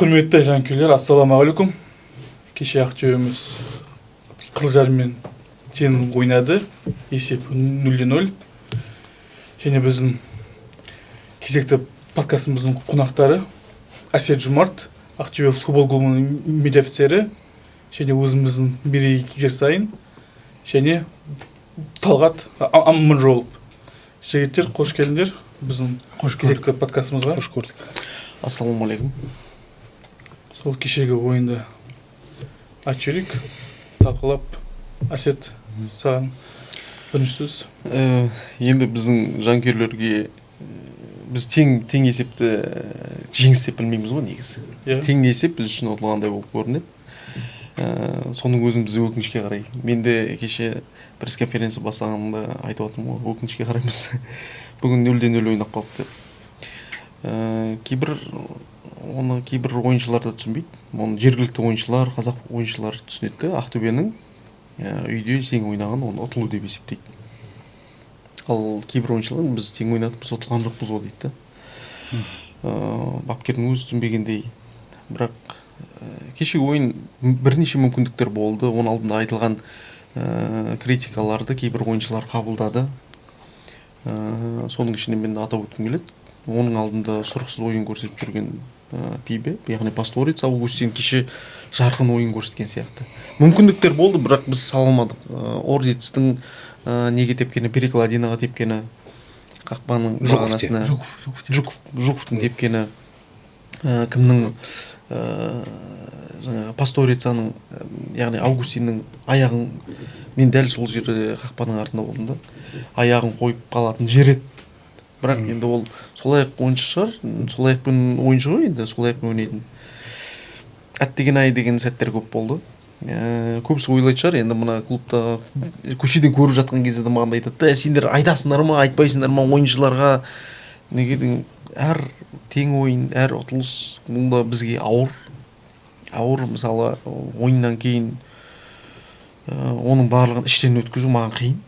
Құрметті жанкүйерлер, ассалаумағалейкум. Кеше Ақтөбеміз Қызылжармен тең ойнады. Есеп 0-0. Және біздің кезекті подкастымыздың қонақтары Әсет Жұмарт, Ақтөбе футбол клубының медиа офицері, және өзіміздің Мерей Жерсайын, және Талғат Аманжолов. Жігіттер, қош келдіңдер біздің кезекті подкастымызға. Қош көрдік. Ассалаумағалейкум. Сол кешегі ойынды айтып жіберейік, талқылап. Әсет, саған бірінші сөз. Енді біздің жанкүйерлерге біз тең есепті жеңіс деп білмейміз ғой негізі. Тең есеп біз үшін ұтылғандай болып көрінеді. Соның өзін біз өкінішке қарай. Мен де кеше пресс-конференция бастағанда айтып отырмын ғой, өкінішке қараймыз. Бүгін 0-0 ойнап қалды деп. Кейбір ойыншылар да түсінбейді. Оны жергілікті ойыншылар, қазақ ойыншылар түсінеді. Ақтөбенің үйде тең ойнаған, оны ұтылу деп есептейді. Ал кейбір ойыншылар біз тең ойнадық, біз ұтылған жоқпыз ғой дейді. Бапкердің өзі түсінбегендей. Бірақ кешегі ойын бірнеше мүмкіндіктер болды. Оның алдында айтылған критикаларды кейбір ойыншылар қабылдады. Соның ішінде мен атап өткім келеді. Оның алдында сұрықсыз ойын көрсетіп жүрген Пибе, яғни Пасторец, Августин кеше жарқын ойын көрсеткен сияқты. Мүмкіндіктер болды, бірақ біз саламадық. Ордецтің неге тепкені, Перекладинаға тепкені, қақпаның бағанасына, Жуковтың тепкені, кімнің Пасторецаның, яғни Августиннің аяғын, мен дәл сол жерде қақпаның артында болдым да, аяғын қойып қалатын жер еді. Бірақ енді ол солайық ойыншы шығар, солайықпен ойыншы ғой енді, солайықпен ойнайтын. Әттеген ай деген сәттер көп болды. Көбісі ойлайды шығар, енді мына клубта көшеден көріп жатқан кезде де маған айтады, сендер айтасыңдар ма, айтпайсыңдар ма ойыншыларға. Неге деген әр тең ойын, әр ұтылыс бұл да бізге ауыр. Ауыр, мысалы ойыннан кейін оның барлығын іштен өткізу маған қиын.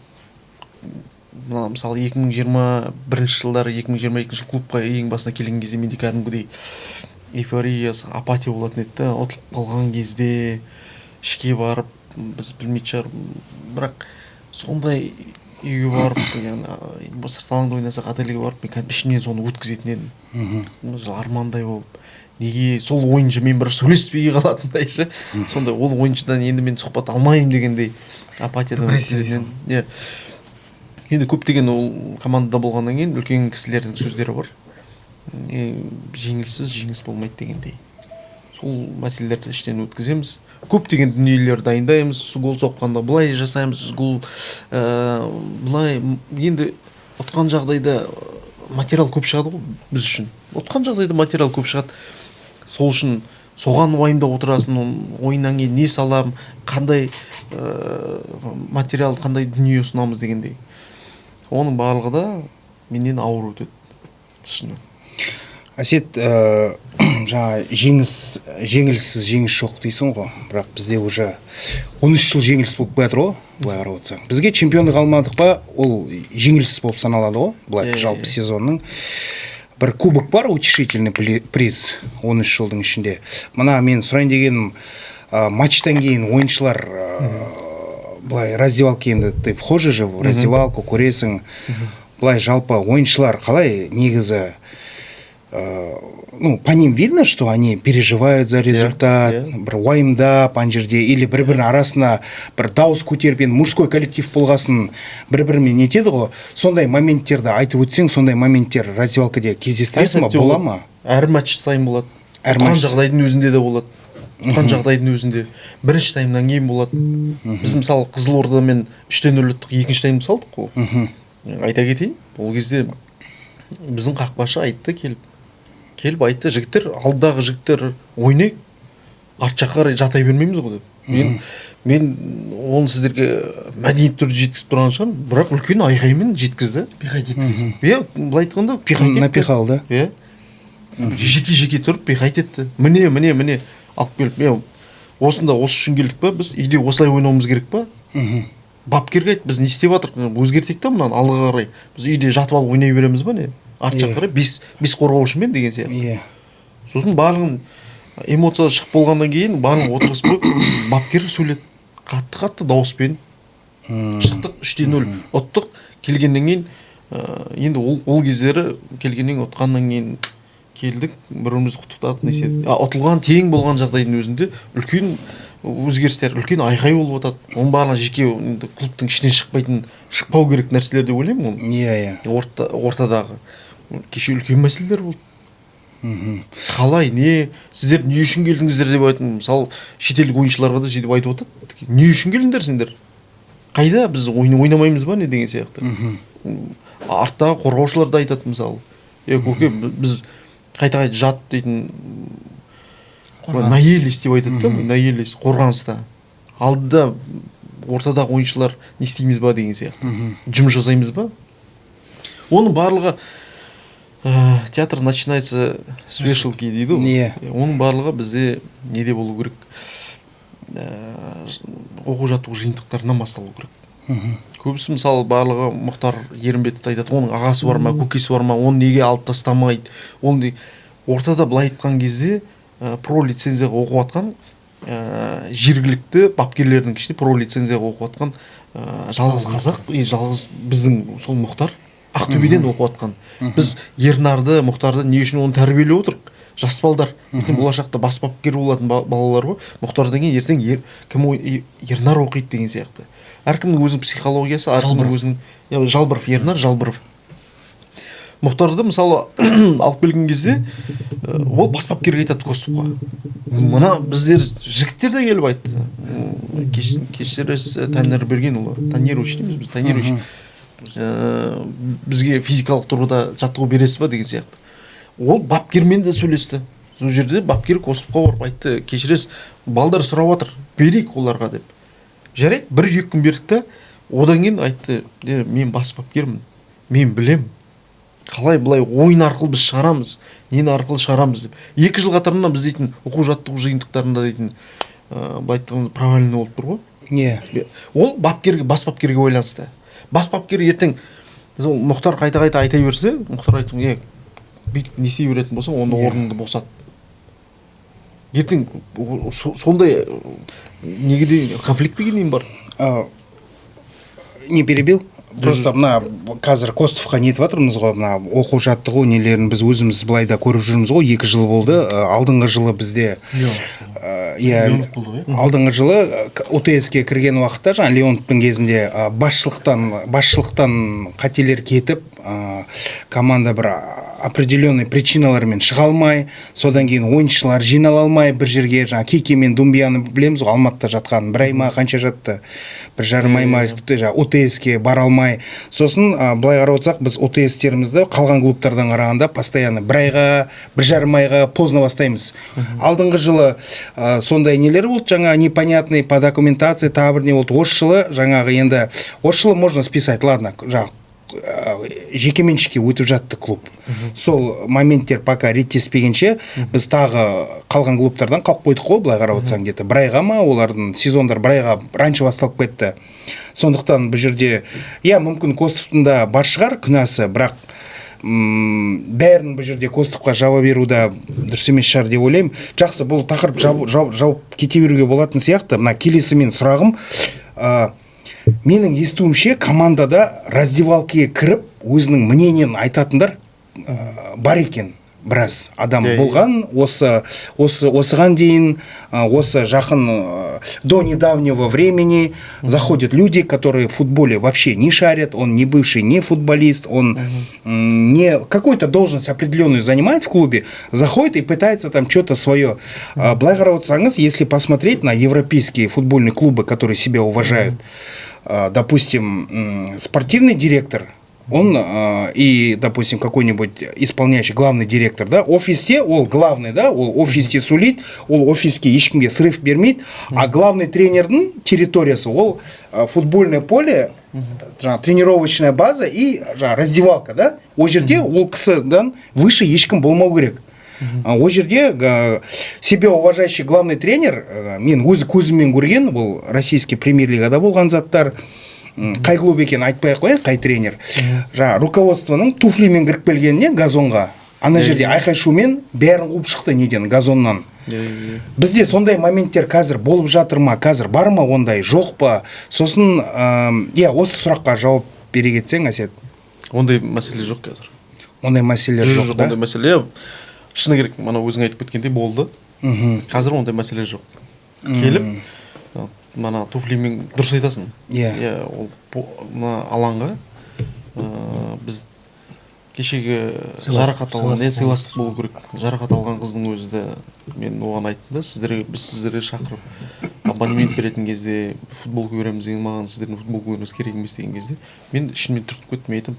Мысалы 2021 жылдары, 2022 жыл клубқа ең басына келген кезде менде кәдімгідей эйфория, апатия болатын еді. Ұтылып қалған кезде ішке барып, біз білмейтін шығар, бірақ сондай үйге барып, сырт алаңда ойнасақ ательеге барып, мен ішімнен соны өткізетін едім. Армандай болып, неге сол ойыншымен бір сөйлеспей қалатындай ше. Сондай ол ойыншыдан енді мен сұхбат алмаймын дегендей апатиядан өткізетін. Енді көптеген ол командада болғаннан кейін үлкен кісілердің сөздері бар. Жеңілсіз жеңіс болмайды дегендей. Сол мәселелерді іштен өткіземіз. Көптеген дүниелер дайындаймыз. Гол соққанда былай жасаймыз. Былай енді ұтқан жағдайда материал көп шығады ғой біз үшін. Ұтқан жағдайда материал көп шығады. Сол үшін соған уайымдап отырасың, ойыннан кейін не салам, қандай материал, қандай дүние ұсынамыз дегендей. Оның барлығы да менен ауыр өтеді. Шыны. Әсет, жаңа жеңілсіз жеңіс жоқ дейсің ғой, бірақ бізде уже 13 жыл жеңіліс болып бәтір ғой, былай қарап отырсаң. Бізге чемпиондық алмадық па, ол жеңілсіз болып саналады ғой, былай жалпы сезонның. Бір кубок бар, утешительный приз 13 жылдың ішінде. Мына мен сұрайын дегенім, матчтан кейін ойыншылар былай раздевалка, енді ты вхожий же в раздевалку, көресің. Былай жалпы ойыншылар қалай негізі, по ним видно, что они переживают за результат, бір уайымдап ана жерде, или бір-бірінің арасына бір дауыс көтеріп, мужской коллектив болғасын бір-бірімен нетеді ғой. Сондай моменттерді айтып өтсең, сондай моменттер раздевалкада кездестіресің ма, бола ма? Әр матч сайын болады. Ұтқан жағдайдың өзінде де болады. Ұтқан жағдайдың өзінде. Бірінші таймнан кейін болады. Біз мысалы Қызылордамен 3-0 ұттық, екінші таймды салдық қой. Айта кетейін, ол кезде біздің қақпашы айтты, келіп айтты, жігіттер, алдағы жігіттер ойнайық, арт жаққа жатай бермейміз ғой деп. Мен оны сіздерге мәдениет түрде жеткізіп тұрған шығармын, бірақ үлкен айғаймен жеткізді. Пихай жеткізді. Былай айтқанда пихай етті. Напихалды. Жеке тұрып пихай етті. Міне, алып келіп, осында осы үшін келдік па, біз үйде осылай ойнауымыз керек па? Бапкерге айт, біз не істеп жатырмыз, өзгертейік та мұнан алға қарай. Біз үйде жатып алып ойнай береміз ба не? Арт жаққа қарай 5 қорғаушымен деген сияқты. Сосын барлығын эмоция шығып болғаннан кейін барлығын отырғызып қойып бапкер сөйледі қатты дауыспен шықтық 3-0 ұттық. Келгеннен кейін енді ол кездері келгеннен кейін ұтқаннан кейін келдік, бірімізді құттықтадық, не істедік. Ұтылған тең болған жағдайдың өзінде үлкен өзгерістер, үлкен айғай болып жатады. Оның барлығы жеке клубтың ішінен шықпау керек нәрселер деп ойлаймын. Иә. Ортадағы кеше үлкен мәселелер болды. Қалай, не, сіздер не үшін келдіңіздер деп айтын. Мысалы, шетелдік ойыншыларға да сөйтіп айтып отады. Не үшін келдіңдер сендер? Қайда, біз ойнамаймыз ба не деген сияқты. Арттағы қорғаушылар да айтады мысалы. Көке, біз қайта жат дейтін наелес деп айтады да, наелес қорғаныста. Алдыда ортадағы ойыншылар не істейміз ба деген сияқты. Жұмыс жасаймыз ба? Оның барлығы театр начинается спешилки дейді ғой. Оның барлығы бізде неде болу керек? Оқу жаттығу жиынтықтарынан басталу керек. Көбісі мысалы барлығы Мұхтар Ерімбетов айтады, оның ағасы бар ма, көкесі бар ма, оны неге алып тастамайды. Ортада былай айтқан кезде про лицензияға оқып атқан жергілікті бапкерлердің ішінде про лицензияға оқып атқан жалғыз қазақ, жалғыз біздің сол Мұхтар Ақтөбеден оқып атқан. Біз Ернарды, Мұхтарды не үшін оны тәрбиелеп отырық? Жас балдар, ертең болашақта бас бапкер болатын балалар ғой. Мұхтар деген ертең кім Ернар оқиды деген сияқты. Әркімнің өзінің психологиясы, әркімнің өзінің Жалбыров, Ернар Жалбыров. Мұхтарды мысалы алып келген кезде ол бас бапкерге айтады Костовқа. Мына біздер жігіттер де келіп айтты. Кешіресіз Танирбергенұлы, Танирович дейміз біз, Танирович. Бізге физикалық тұрғыда жаттығу бересіз ба деген сияқты. Ол бапкермен де сөйлесті. Сол жерде бапкер Костовқа барып айтты, кешіресіз, балдар сұрап отыр, берейік оларға деп. Жарайды, 1-2 күн бердік та, одан кейін айтты, мен бас бапкермін, мен білем. Қалай былай ойын арқылы біз шығарамыз, нені арқылы шығарамыз деп. 2 жыл қатарынан біз дейтін оқу жаттығу жиынтықтарында дейтін былай айтқанда правильно болып тұр ғой. Ол бапкерге, бас бапкерге байланысты. Бас бапкер ертең Мұхтар қайта айта берсе, Мұхтар айтты, не істей беретін болсаң, онда орныңды босат. Ертең сондай негеде конфликті дейін бар. Не перебил? Просто мына қазір Костовқа нетіп жатырмыз ғой, мына оқу жаттығу нелерін біз өзіміз былайда көріп жүрміз ғой. 2 жыл болды. Алдыңғы жылы бізде алдыңғы жылы ОТС-ке кірген уақытта жаңа Леоновтың кезінде басшылықтан қателер кетіп, команда бір определенный причиналармен шыға алмай, содан кейін ойыншылар жинала алмай бір жерге, жаңа Кеке мен Думбияны білеміз ғой, Алматыда жатқан, 1 ай ма қанша жатты, 1,5 ай ма ОТС-ке бара алмай. Сосын былай қарап отырсақ, біз ОТС-терімізді қалған клубтардан қарағанда постоянно 1 айға, 1,5 айға поздно бастаймыз. Алдыңғы жылы сондай нелер болды, жаңа непонятный по документации, тағы бір не болды. Осы жылы жаңағы енді, осы жылы можно списать, ладно, жаңа жекеменшікке өтіп жатты клуб. Сол моменттер пока реттеспегенше біз тағы қалған клубтардан қалып қойдық қой, былай қарап отырсаң, где-то 1 айға ма, олардың сезондар 1 айға раньше басталып кетті. Сондықтан бұл жерде, мүмкін Костовтың да бар шығар күнәсі, бірақ бәрін бұл жерде Костовқа жауап беруді дұрыс емес шығар деп ойлаймын. Жақсы, бұл тақырып жауап кете беруге болатын сияқты. Мына келесі мен сұрағым, менің естуімше командада раздевалкеге кіріп өзінің мнениен айтатындар бар екен. Біраз адам болған, осыған дейін, осы жақын до недавнего времени заходят люди, которые в футболе вообще не шарят, он не бывший, не футболист, он не какую-то должность определенную занимает в клубе, заходит и пытается там что-то свое. Былай қарап отырсаңыз, если посмотреть на европейские футбольные клубы, которые себя уважают, допустим, спортивный директор, он и, допустим, какой-нибудь исполняющий главный директор, да, офисте, ол главный, да, ол офисте сулит, ол офиске ешкімге срыв бермейді, а главный тренердің территориясы, ол футбольное поле, тренировочная база и раздевалка, да, о жерде ол кісідан выше ешкім болмау керек. О жерде себя уважающий главный тренер, мен өз көзіммен көрген, бұл российский премьер-лигада болған заттар, қай клуб екен айтпай ақ қояйын, қай тренер. Руководствоның туфлимен кіріп келгеніне газонға ана жерде айқай шумен бәрін қуып шықты неден, газоннан. Бізде сондай моменттер қазір болып жатыр ма, қазір бар ма ондай, жоқ па? Сосын осы сұраққа жауап бере кетсең, Әсет. Ондай мәселе жоқ қазір. Ондай мәселелер жоқ да? Ондай мәселе, шыны керек, мана өзің айтып кеткендей болды. Қазір ондай мәселе жоқ. Келіп, мана туфлимен дұрыс айтасың. Ол алаңға біз кешегі жарақат алған, сыйластық болу керек. Жарақат алған қыздың өзі де мен оған айттым да, біз сіздерге шақырып абонемент беретін кезде футболка көреміз деген, маған сіздердің футболка көруіңіз керек емес деген кезде мен ішімнен түртіп кеттім, мен айтамын,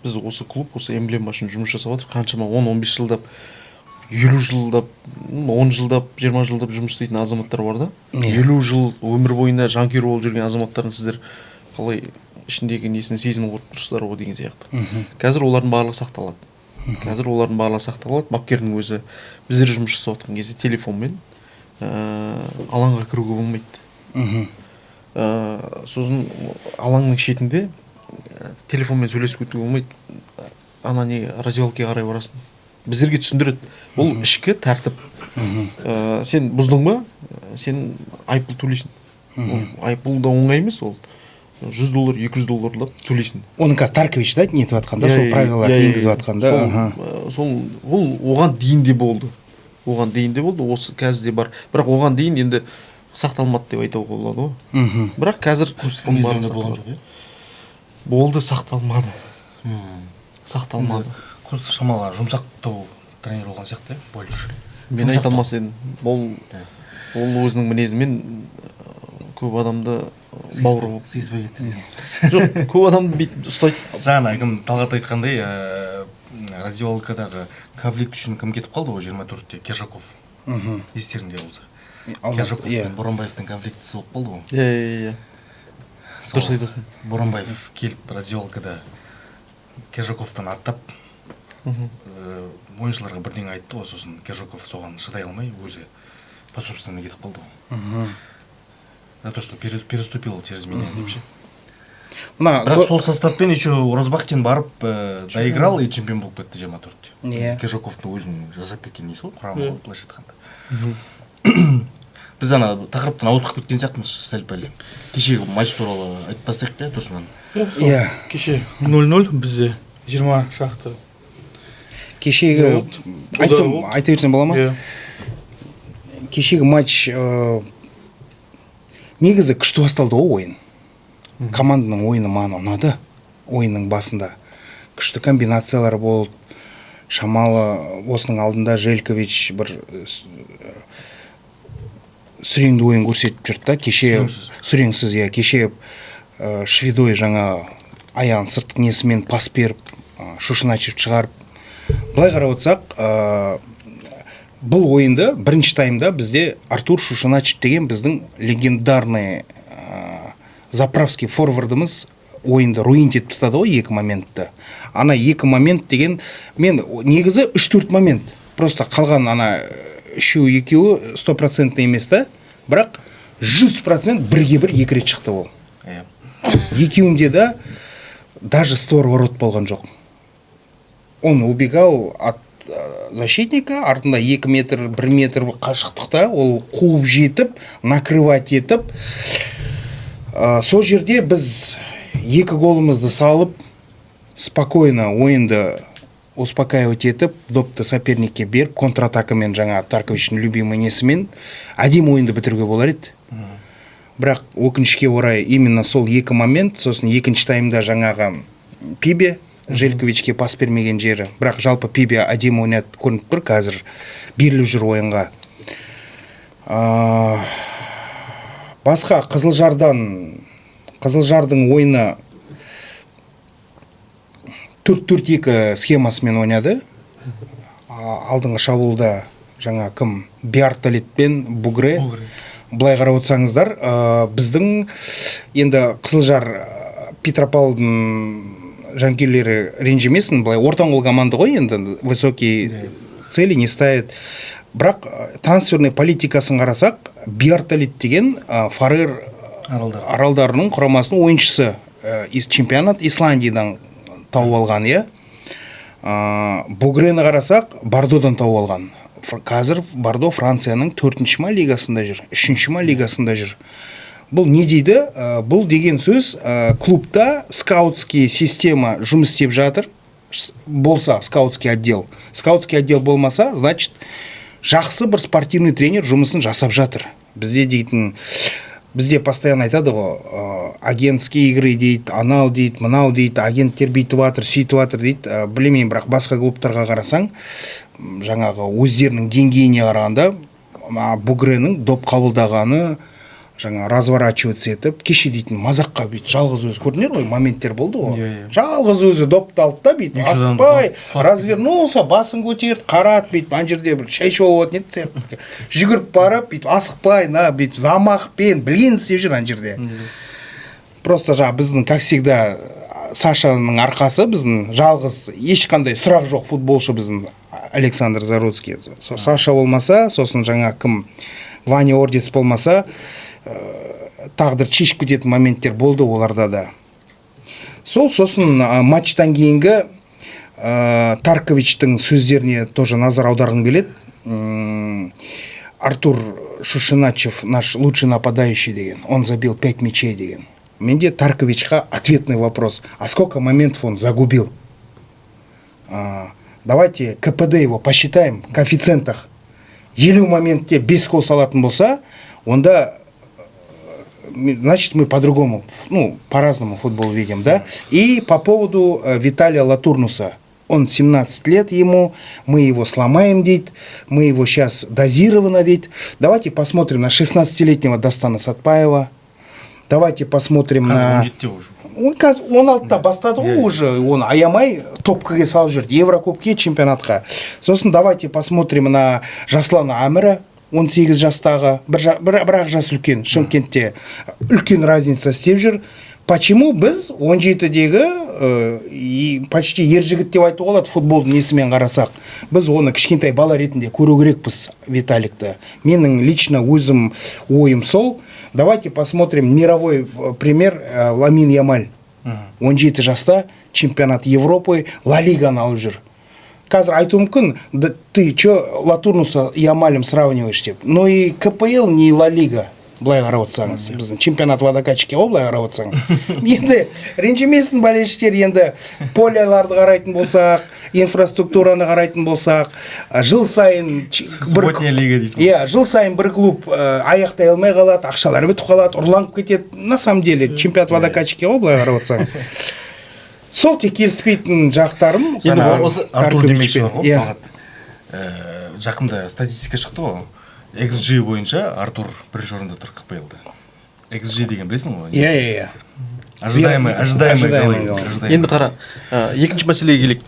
біз осы клуб, осы эмблема үшін жұмыс жасап жатыр, қаншама 10-15 жылдап, 50 жылдап, 10 жылдап, 20 жылдап жұмыс істейтін азаматтар бар да. 50 жыл өмір бойына жанкүйер болып жүрген азаматтардың сіздер қалай ішіндегі несін сезімін құрып тұрсыздар ғой деген сияқты. Қазір олардың барлығы сақталады. Бапкердің өзі біздер жұмыс жасап жатқан кезде телефонмен алаңға кіруге болмайды. Сосын алаңның шетінде телефонмен сөйлесіп кетуге болмайды. Ана не развалкаға қарай барасың. Біздерге түсіндіреді. Бұл ішкі тәртіп. Сен бұздың ба, сен айыппұл төлейсің. Айыппұл да оңай емес, ол $100, $200 төлейсің. Оның қазір Таркович да нетіп жатқанда, сол правиларды енгізіп жатқанда. Ол оған дейін де болды. Осы қазір де бар. Бірақ оған дейін енді сақталмады деп айтуға болады ғой. Бірақ қазір болды, сақталмады. Көзді шамалы жұмсақтау тренер болған сияқты, больше. Мен айта алмас едім. Ол өзінің мінезімен көп адамды бауыр болып сезбей кетті. Жоқ, көп адамды бүйтіп ұстайды. Жаңа кім Талғат айтқандай, раздевалкадағы конфликт үшін кім кетіп қалды ғой 24-те, Кержаков. Естеріңде болса. Кержаков пен Боранбаевтың конфликтісі болып қалды ғой. Дұрыс айтасың. Боранбаев келіп раздевалкада Кержаковтан аттап, ойыншыларға бірдеңе айтты ғой, сосын Кержаков соған шыдай алмай өзі по собственному кетіп қалды ғой. За то, что переступил через меня деп ше. Бірақ сол составпен еще Оразбахтин барып доиграл и чемпион болып кетті 24-те. Кержаковтың өзінің жасап кеткен несі ғой, құрамы ғой, былайша айтқанда. Біз ана тақырыптан ауытқып кеткен сияқтымыз сәл-пәл. Кешегі матч туралы айтпасақ та тұрсынан. Кеше 0-0 бізде 20 шақты. Кешегі айта берсем бола ма? Кешегі матч негізі күшті басталды ғой ойын. Команданың ойыны маған ұнады. Ойынның басында күшті комбинациялар болды. Шамалы осының алдында Желкович бір сүреңді ойын көрсетіп жүрді да. Кеше сүреңсіз, кеше Шведой жаңа аяғын сыртық несімен пас беріп, Шушиначев шығарып. Былай қарап отырсақ, бұл ойында бірінші таймда бізде Артур Шушиначев деген біздің легендарный заправский форвардымыз ойында руинт етіп тастады ғой екі моментті. Ана екі момент деген, мен негізі 3-4 момент. Просто қалған ана үшеуі 100% емес та, бірақ 100% бірге бір екі рет шықты ол. Екеуінде да даже створ ворот болған жоқ. Он убегал от защитника, артында 2 метр, 1 метр қашықтықта, ол қуып жетіп, накрывать етіп, сол жерде біз 2 голымызды салып, спокойно ойынды успокаивать етіп, допты соперникке беріп, контратакамен жаңа Тарковичтің любимый несімен әдемі ойынды бітіруге болар еді. Бірақ өкінішке орай именно сол 2 момент, сосын екінші таймда жаңағы Пибе Желковичке пас бермеген жері. Бірақ жалпы Пибе әдемі ойнады көрініп тұр, қазір беріліп жүр ойынға. Басқа Қызылжардың ойыны 4-4-2 схемасымен ойнады. Алдыңғы шабуылда жаңа кім Биарталет пен Бугре. Былай қарап отырсаңыздар, біздің енді Қызылжар Петропавлдың жанкүйерлері ренжімесін, былай ортаңғол команда ғой, енді высокий цели не ставит. Бірақ трансферный политикасын қарасақ, Биарталет деген Фарер аралдарының құрамасының ойыншысы, чемпионат Исландиядан тауып алған, Бугрені қарасақ Бардодан тауып алған. Қазір Бардо Францияның 4-ші ма лигасында жүр, 3-ші ма лигасында жүр. Бұл не дейді? Бұл деген сөз клубта скаутский система жұмыс істеп жатыр. Болса скаутский отдел. Скаутский отдел болмаса, значит, жақсы бір спортивный тренер жұмысын жасап жатыр. Бізде постоянно айтады ғой, агентские игры дейді, анау дейді, мынау дейді, агенттер бүйтіп жатыр, сөйтіп жатыр дейді. Білмеймін, бірақ басқа клубтарға қарасаң, жаңағы өздерінің деңгейіне қарағанда, Бугренің доп қабылдағаны, жаңа разворачиваться етіп, кеше дейтін мазаққа бүйтіп жалғыз өзі көрдіңдер ғой, моменттер болды ғой. Жалғыз өзі допты алды да бүйтіп асықпай, развернулся, басын көтерді, қарады бүйтіп, ана жерде бір шай ішіп алып отыр еді, жүгіріп барып, бүйтіп асықпай, бүйтіп замақпен білген істеп жүр ана жерде. Просто жаңа біздің, как всегда, Сашаның арқасы, біздің жалғыз ешқандай сұрақ жоқ футболшы біздің Александр Заруцкий. Саша болмаса, сосын жаңа кім Ваня Ордец болмаса, тағдыр шешіп кететін моменттер болды оларда да. Сосын матчтан кейінгі Тарковичтің сөздеріне тоже назар аударғым келеді. Артур Шушиначев, наш лучший нападающий деген, он забил 5 мячей деген. Менде Тарковичқа ответный вопрос. А сколько моментов он загубил? Давайте КПД его посчитаем, в коэффициентах. 50 моментте 5 гол салатын болса, онда, значит, мы по-другому, по-разному футбол видим, да? И по поводу Виталия Латурнуса. Он 17 лет ему, мы его сломаем, дейт, мы его сейчас дозированно, дейт. Давайте посмотрим на 16-летнего Дастана Сатпаева. Давайте посмотрим на... Он 16-та бастады ғой уже, он аямай топкаға салып жүрді, Еврокубке, чемпионатқа. Сосын давайте посмотрим на Жаслана Әмірі, 18 жастағы, бірақ жас үлкен, Шымкентте үлкен разница істеп жүр. Почему біз 17-дегі почти ер жігіт деп айтуға болады футболдың несімен қарасақ? Біз оны кішкентай бала ретінде көру керекпіз Виталикті. Менің лично өзім ойым сол. Давайте посмотрим мировой пример Ламин Ямаль. 17 жаста чемпионат Европы, Ла Лиганы алып жүр. Қазір айту мүмкін, ты что Латурнуса Ямалем сравниваешь деп. Но и КПЛ не Ла Лига. Былай қарап отырсаңыз, біздің чемпионат водокачке ғой, былай қарап отырсаң. Енді ренжімесін болельшілер, енді поляларды қарайтын болсақ, инфраструктураны қарайтын болсақ, жыл сайын субботняя лига дейсің. Иә, жыл сайын бір клуб аяқтай алмай қалады, ақшалары бітіп қалады, ұрланып кетеді. На самом деле чемпионат водокачке ғой, былай қарап отырсаң. Сол тек келіспейтін жақтарым. Енді осы Артур демекші бар ғой, бағат. Жақында статистика шықты ғой. XG бойынша Артур бірінші орында тұр КПЛ-да. XG деген білесің ғой? Иә. Ожидаемый гол. Енді қара, екінші мәселеге келейік.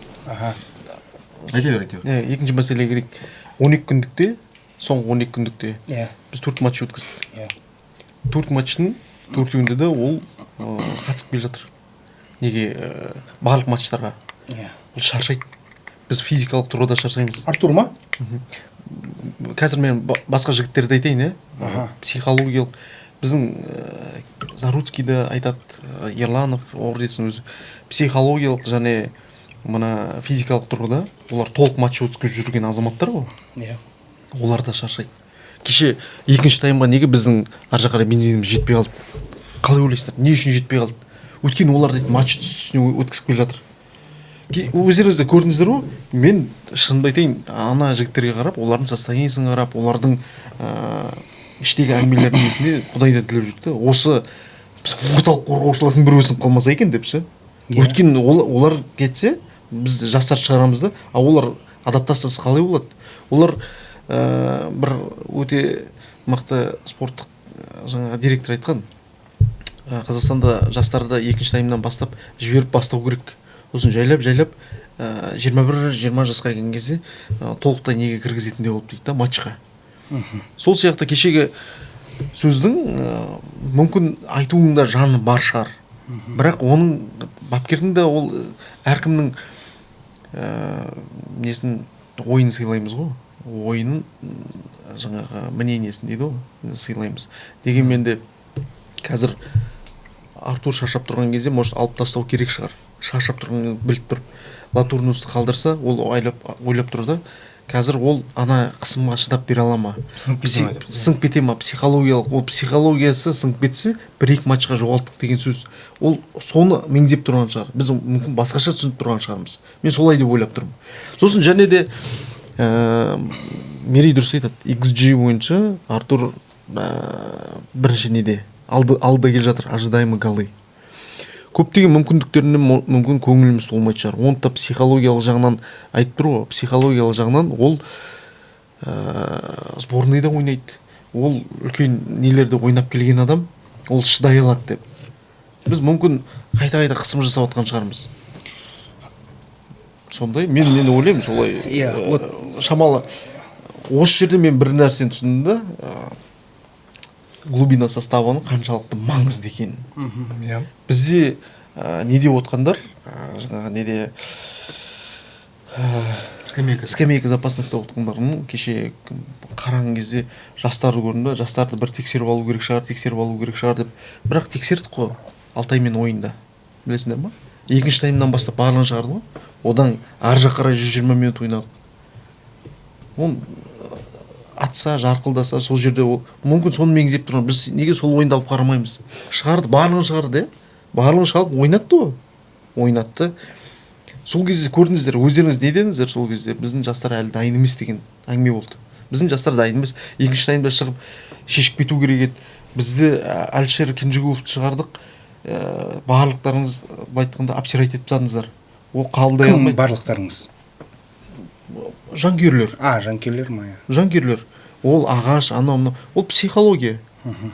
Айта бер. Екінші мәселеге келейік. 12 күндікте, соңғы 12 күндікте біз 4 матч өткіздік. 4 матчтың 4-інде де ол қатысып келе жатыр. Неге барлық матчтарға? Ол шаршайды. Біз физикалық тұрғыда шаршаймыз. Артур ма? Қазір мен басқа жігіттерді айтайын, психологиялық. Біздің Заруцкийді айтады, Ерланов, Ордецін өзі. Психологиялық және мына физикалық тұрғыда олар толық матч өткізіп жүрген азаматтар ғой. Олар да шаршайды. Кеше екінші таймға неге біздің аржа қарай бензиніміз жетпей қалды? Қалай ойлайсыздар? Не үшін жетпей қалды? Өйткені олар дейді матч үстіне өткізіп келе жатыр. Өздеріңіз де көрдіңіздер ғой, мен шынымды айтайын, ана жігіттерге қарап, олардың состояниесін қарап, олардың іштегі әңгімелердің несінде Құдайды тілеп жүрді. Осы орталық қорғаушылардың бір өсіп қалмаса екен деп ше. Өйткені олар кетсе, біз жастар шығарамыз да, олар адаптациясы қалай болады? Олар бір өте мықты спорттық жаңа директор айтқан, Қазақстанда жастарды екінші таймнан бастап жіберіп бастау керек. Сосын жайлап 21-20 жасқа келген кезде толықтай неге кіргізетіндей болып дейді да матчқа. Сол сияқты кешегі сөздің мүмкін айтуында жаны бар шығар. Бірақ оның бапкердің де ол әркімнің несін ойын сыйлаймыз ғой. Ойынын жаңағы мнениесін дейді ғой, сыйлаймыз. Дегенмен де қазір Артур шаршап тұрған кезде, может, алып тастау керек шығар. Шаршап тұрғанын біліп тұрып. Латурнусты қалдырса, ол ойлап тұр да, қазір ол ана қысымға шыдап бере ала ма? Сынып кете ма? Психологиялық, ол психологиясы сынып кетсе, 1-2 матчқа жоғалттық деген сөз. Ол соны меңзеп тұрған шығар. Біз мүмкін басқаша түсініп тұрған шығармыз. Мен солай деп ойлап тұрмын. Сосын және де Мерей дұрыс айтады. XG бойынша Артур бірінші неде алда келе жатыр, ожидаемый голы. Көптеген мүмкіндіктеріне мүмкін көңіліміз толмайтын шығар. Оны да психологиялық жағынан айтып тұр ғой. Психологиялық жағынан ол сборныйда ойнайды. Ол үлкен нелерде ойнап келген адам, ол шыдай алады деп. Біз мүмкін қайта-қайта қысым жасап отқан шығармыз. Сондай, мен ойлаймын солай. Шамалы осы жерде мен бір нәрсені түсіндім да, глубина составының қаншалықты маңызды екенін. Бізде не деп отқандар, жаңағы неде скамейка запасныйда отқандар, кеше қараған кезде жастарды көрдім да, жастарды бір тексеріп алу керек шығар деп, бірақ тексердік қой Алтаймен ойында, білесіңдер ма? Екінші таймнан бастап барлығын шығарды ғой, одан ар жақ қарай 120 минут ойнадық. Ол атса, жарқылдаса, сол жерде ол мүмкін соны меңзеп тұрған. Біз неге сол ойынды алып қарамаймыз? Шығарды, барлығын шығарды, барлығын шығарып ойнатты ғой. Ойнатты. Сол кезде көрдіңіздер, өздеріңіз не дедіңіздер сол кезде? Біздің жастар әлі дайын емес деген әңгіме болды. Біздің жастар дайын емес. Екінші таймда шығып шешіп кету керек еді. Бізді Әлішер Кенжеғұловты шығардық. Барлықтарыңыз айтқанда обсирать етіп тастадыңыздар. Ол қабылдай алмайды. Кім барлықтарыңыз? Жанкүйерлер. Жанкүйерлер ма? Жанкүйерлер. Ол ағаш, анау, ол психология.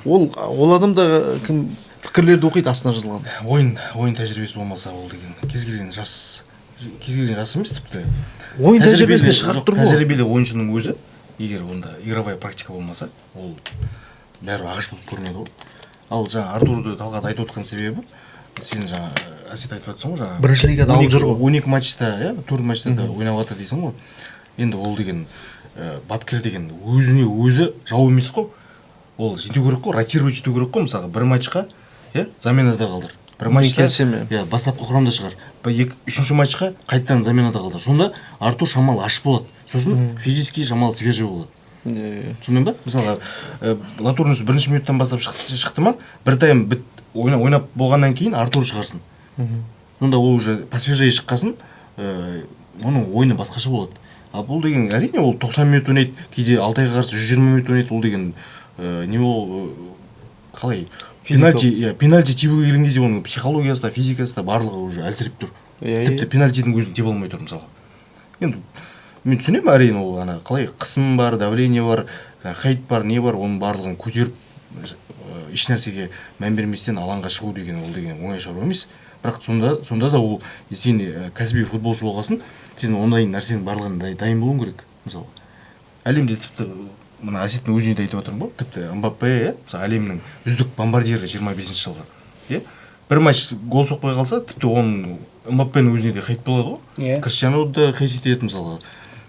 Ол адамда кім пікірлерді оқиды астына жазылған. Ойын тәжірибесі болмаса ол деген кез келген жас емес тіпті. Ойын тәжірибесіне шығарып тұр ғой. Тәжірибелі ойыншының өзі, егер онда игровая практика болмаса, ол бәрі ағаш болып көрінеді ғой. Ал жаңа Артурды Талғат айтып отқан себебі, сен жаңа Әсет айтып жатсың ғой, жаңа бірінші лигада алып жүр ғой. 12 матчта, 4 матчта да ойнап жатыр дейсің ғой. Енді ол деген бапкер деген өзіне өзі жау емес қой. Ол жету керек қой, ротировать ету керек қой. Мысалға бір матчқа заменада қалдыр. Бір матчта бастапқы құрамда шығар. Үшінші матчқа қайтадан заменада қалдыр. Сонда Артур шамалы аш болады. Сосын физически шамалы свежий болады. Түсіндің ба? Мысалға Латурнус бірінші минуттан бастап шықты ма, бір тайм ойнап болғаннан кейін Артур шығарсын. Сонда ол уже посвежее шыққасын, оның ойыны басқаша болады. А бұл деген әрине ол 90 минут ойнайды, кейде Алтайға қарсы 120 минут ойнайды. Ол деген не ол қалай? Пенальти тебуге келген кезде оның психологиясы да, физикасы да барлығы уже әлсіреп тұр. Тіпті пенальтидің өзін тебе алмай тұр мысалға. Енді мен түсінемін әрине ол ана қалай қысым бар, давление бар, хейт бар, не бар, оның барлығын көтеріп еш нәрсеге мән берместен алаңға шығу деген ол деген оңай шаруа емес. Бірақ сонда да ол сен кәсіби футболшы болғасын, сен ондай нәрсенің барлығына дайын болуың керек. Мысалы әлемде тіпті мына Әсеттің өзіне де айтып отырмын ғой, тіпті Мбаппе, мысалы әлемнің үздік бомбардирі 25 жылғы. Бір матч гол соқпай қалса, тіпті оның Мбаппенің өзіне де хейт болады ғой. Криштиану да хейт етеді мысалы.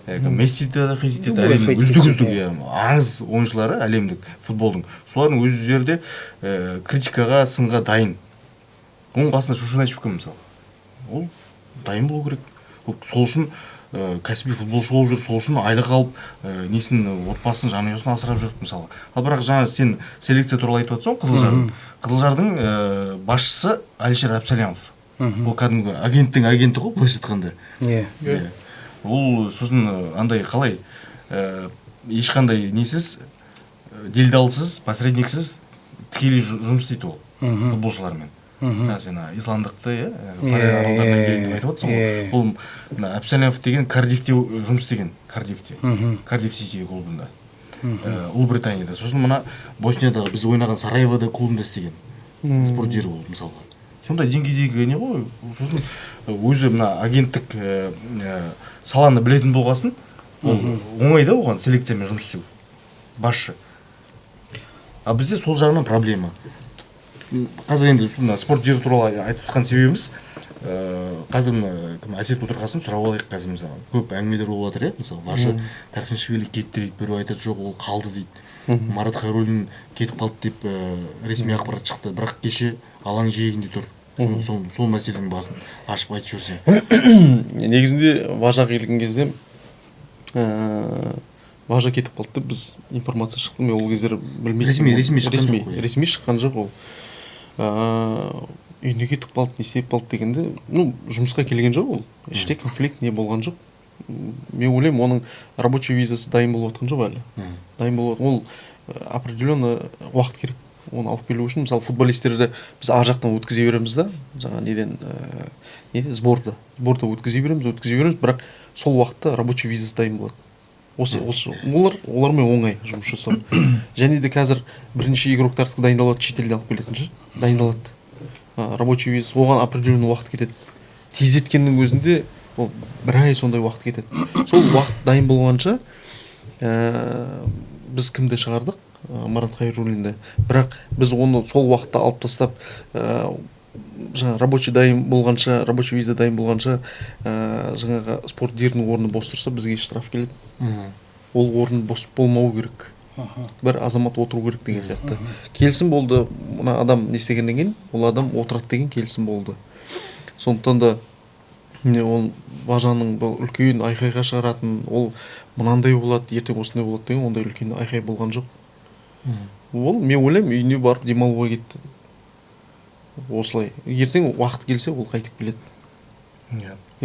Месси да хейт етеді. Әлемнің үздік аңыз ойыншылары әлемдік футболдың. Солардың өздері де критикаға, сынға дайын. Оның қасында Шушуначев кім мысалы? Ол дайын болу керек. Сол үшін кәсіби футболшы болып жүр, сол үшін айлық алып, несін отбасын, жанұясын асырап жүр мысалы. Ал бірақ жаңа сен селекция туралы айтып отырсың, Қызылжардың. Қызылжардың басшысы Әлішер Әбсалямов. Ол кәдімгі агенттің агенті ғой, былайша айтқанда. Ол сосын андай қалай ешқандай несіз, делдалсыз, посредниксіз тікелей жұмыс істейді ол футболшылармен. Жаңа сен исландықты, Фарер аралдарынан келген деп айтып отырсың ғой. Ол Әбсалямов деген Кардифте жұмыс істеген, Кардиф Сити клубында, Ұлыбританияда. Сосын мына Босниядағы біз ойнаған Сараевода клубында істеген, спорт директор болды мысалға. Сондай деңгейдегі не ғой. Сосын өзі мына агенттік саланы білетін болғасын, оңай да оған селекциямен жұмыс істеу. Басшы. А бізде сол жағынан проблема. Қазір енді спорт директор туралы айтып жатқан себебіміз, қазір Әсет отырғасын сұрап алайық. Қазір мысалы көп әңгімелер болып жатыр, мысалы Барша Тархиншвили кетті дейді, біреу айтады жоқ, ол қалды дейді. Марат Хайруллин кетіп қалды деп ресми ақпарат шықты. Бірақ кеше алаң жиегінде тұр. сол мәселенің басын ашып айтып жіберсең. негізінде важа келген кезде важа кетіп қалды, біз информация шықты, мен ол кездері білмейтінмін. Ресми шыққан жоқ ол. Үйіне кетіп қалды, не істеп қалды дегенде, жұмысқа келген жоқ ол. Іште конфликт не болған жоқ. Мен ойлаймын, оның рабочий визасы дайын болып отқан жоқ әлі. Дайын болып отқан, ол определенно уақыт керек. Оны алып келу үшін, мысалы, футболистерді біз ар жақтан өткізе береміз да, жаңа неден, сборда өткізе береміз, бірақ сол уақытта рабочий визасы дайын болады. Олармен оңай жұмыс жасау. Және де қазір бірінші игроктарды дайындалады, шетелден алып келетін же, дайындалады. Рабочий визасы, оған определенный уақыт кетеді. Тездеткеннің өзінде ол бір ай сондай уақыт кетеді. Сол уақыт дайын болғанша біз кімді шығардық? Марат Хайруллинді. Бірақ біз оны сол уақытта алып тастап, жаңа рабочий виза дайын болғанша, жаңаға спорт дирінің орны бос тұрса, бізге штраф келеді. Ол орын бос болмау керек. Бір азамат отыру керек деген сияқты. Келісім болды, мына адам не істегеннен кейін, ол адам отырады деген келісім болды. Сондықтан да ол важаның бұл үлкен айқайға шығаратын, ол мынандай болады, ертең осындай болады деген ондай үлкен айқай болған жоқ. Ол, мен ойлаймын, үйіне барып демалуға кетті. Осылай. Ертең уақыт келсе, ол қайтып келеді.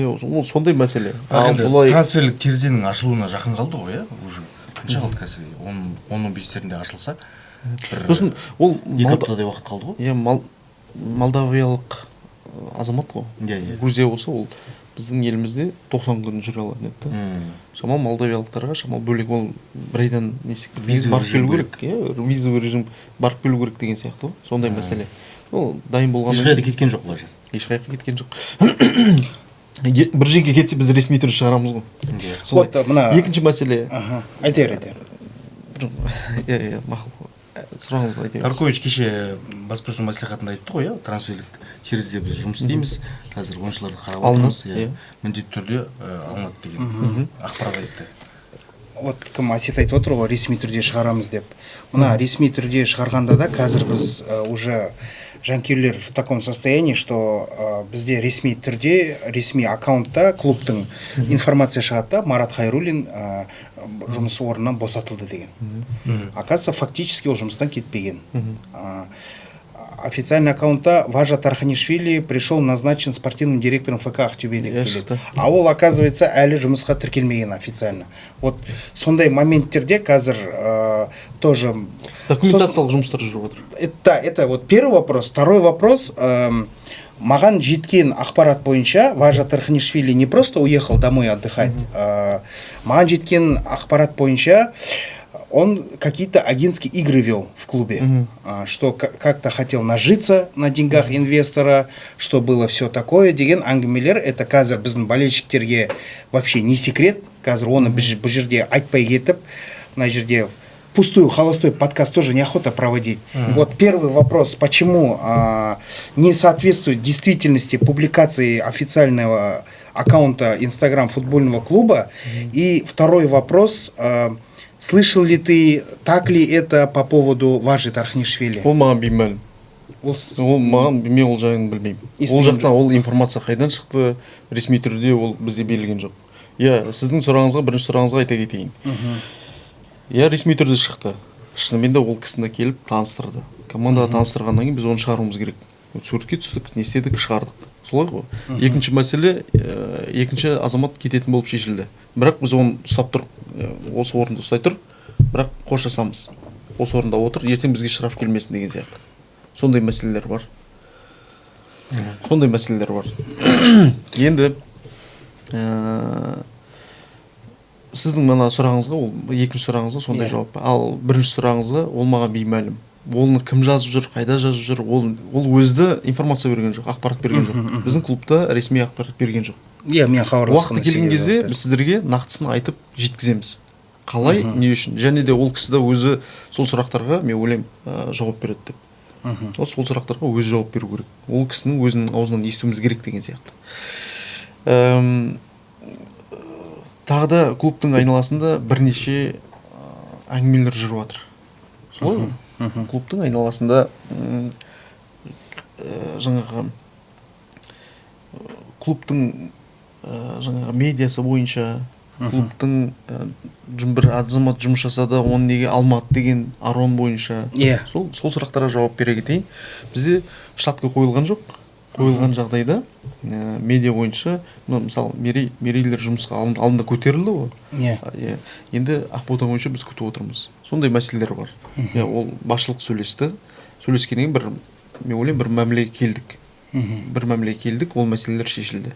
Ол сондай мәселе. Трансферлік терезенің ашылуына жақын қалды ғой, уже. Қанша қалды қазір? 10-15-терінде ашылса. Сосын ол 2 аптадай уақыт қалды ғой. Молдавиялық азамат қой. Грузия болса, ол біздің елімізде 90 күн жүре алады еді. Шамал молдавиялықтарға, шамал бөлек, ол бір айдан барып келу керек. Визовый режим барып келу керек деген сияқты. Сондай мәселе. Ол дайын болған. Ешқайда кеткен жоқ бұлар. Ешқайда кеткен жоқ. Бір жерге кетсе біз ресми түрде шығарамыз ғой. Екінші мәселе. Айтайыр. Мақұл. Сұрағыңызды айтайын. Таркович кеше баспасөз мәслихатында айтты ғой, трансферлік терезеде біз жұмыс істейміз, қазір ойыншыларды қарап отырмыз, міндетті түрде алынады деген ақпарат айтты. Вот кім Асет айтып отыр ғой, ресми түрде шығарамыз деп. Мына ресми түрде шығарғанда да қазір біз уже жанкүйерлер в таком состоянии, что бізде ресми түрде, ресми аккаунтта клубтың информация шығады да, Марат Хайруллин жұмыс орнынан босатылды деген. Оказывается, фактически ол жұмыстан кетпеген. Официальный аккаунтта Важа Тарханишвили пришел назначен спортивным директором ФК Ақтөбе деп келеді. А ол, оказывается, әлі жұмысқа тіркелмеген официально. Вот сондай моменттерде қазір тоже... Документациялық жұмыстар жүріп отыр. Это вот первый вопрос. Второй вопрос. Маған жеткен ақпарат бойынша Важа Тарханишвили не просто уехал домой отдыхать. Маған жеткен ақпарат бойынша он какие-то агентские игры вел в клубе, что как-то хотел нажиться на деньгах инвестора, что было все такое. Деген әңгімелер, это қазір біздің болельщиктерге вообще не секрет. Қазір оны бұл жерде айтпай кетіп, на жерде пустую, холостой подкаст тоже неохота проводить. Вот первый вопрос, почему не соответствует действительности публикации официального аккаунта Instagram футбольного клуба. И второй вопрос, слышал ли ты, так ли это по поводу Важи Тарханишвили? Ол маған беймәлім. Мен ол жайын білмеймін. Ол жақтан ол информация қайдан шықты, ресми түрде ол бізде берілген жоқ. Сіздің сұрағыңызға, бірінші сұрағыңызға айта кетейін. Ресми түрде шықты. Шынымен де ол кісіні келіп таныстырды. Командаға таныстырғаннан кейін біз оны шығаруымыз керек. Суретке түстік, не істедік, шығардық. Солай ғой. Екінші мәселе, екінші азамат кететін болып шешілді. Бірақ біз оны ұстап тұр, осы орында ұстай тұр, бірақ қоштасамыз. Осы орында отыр, ертең бізге штраф келмесін деген сияқты. Сондай мәселелер бар. Енді сіздің мына сұрағыңызға, ол екінші сұрағыңызға сондай жауап. Ал бірінші сұрағыңызға ол маған беймәлім. Оны кім жазып жүр, қайда жазып жүр, ол өзді информация берген жоқ, ақпарат берген жоқ. Біздің клубта ресми ақпарат берген жоқ. Уақыты келген кезде біз сіздерге нақтысын айтып жеткіземіз. Қалай, не үшін? Және де ол кісі де өзі сол сұрақтарға, мен ойлаймын, жауап береді деп. Сол сұрақтарға өзі жауап беру керек. Ол кісінің өзінің аузынан естуіміз керек деген сияқты. Тағы да клубтың айналасында бірнеше әңгімелер жүріп жатыр. Солай ғой? Клубтың айналасында жаңағы клубтың жаңағы медиасы бойынша клубтың бір азамат жұмыс жасады, оны неге алмады деген Арон бойынша сол сұрақтарға жауап бере кетейін. Бізде штатқа қойылған жоқ. Қойылған жағдайда медиа бойынша мысалы мерейлер жұмысқа алдында көтерілді ғой. Енді Ақбота бойынша біз күтіп отырмыз. Сондай мәселелер бар. Ол басшылық сөйлесті. Сөйлескеннен кейін мен ойлаймын бір мәмілеге келдік. Ол мәселелер шешілді.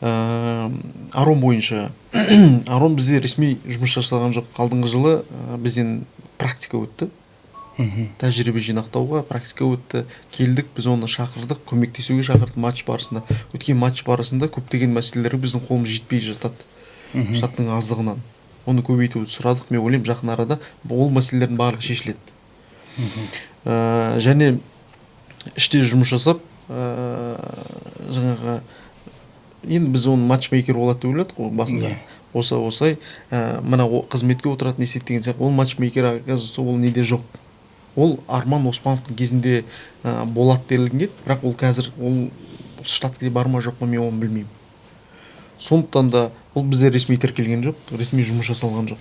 Арон бойынша Арон бізде ресми жұмыс жасаған жоқ. Алдыңғы жылы бізден практика өтті. Тәжірибе жинақтауға практика өтті. Келдік, біз оны шақырдық, көмектесуге шақырдық матч барысында. Өткен матч барысында көптеген мәселелер біздің қолымыз жетпей жатады. Штаттың аздығынан. Оны көбейтуді сұрадық. Мен ойлаймын жақын арада ол мәселелердің барлығы шешіледі. Және іште жұмыс жасап, жаңағы енді біз оны матчмейкер болады деп ойладық қой басында. Осай мына қызметке отыратын есет деген сияқты. Ол матчмейкер оказывается ол неде жоқ. Ол Арман Оспановтың кезінде болады делінген, бірақ ол қазір ол штатқа бар ма жоқ па мен оны білмеймін. Сондықтан да ол бізде ресми тіркелген жоқ, ресми жұмыс жасалған жоқ.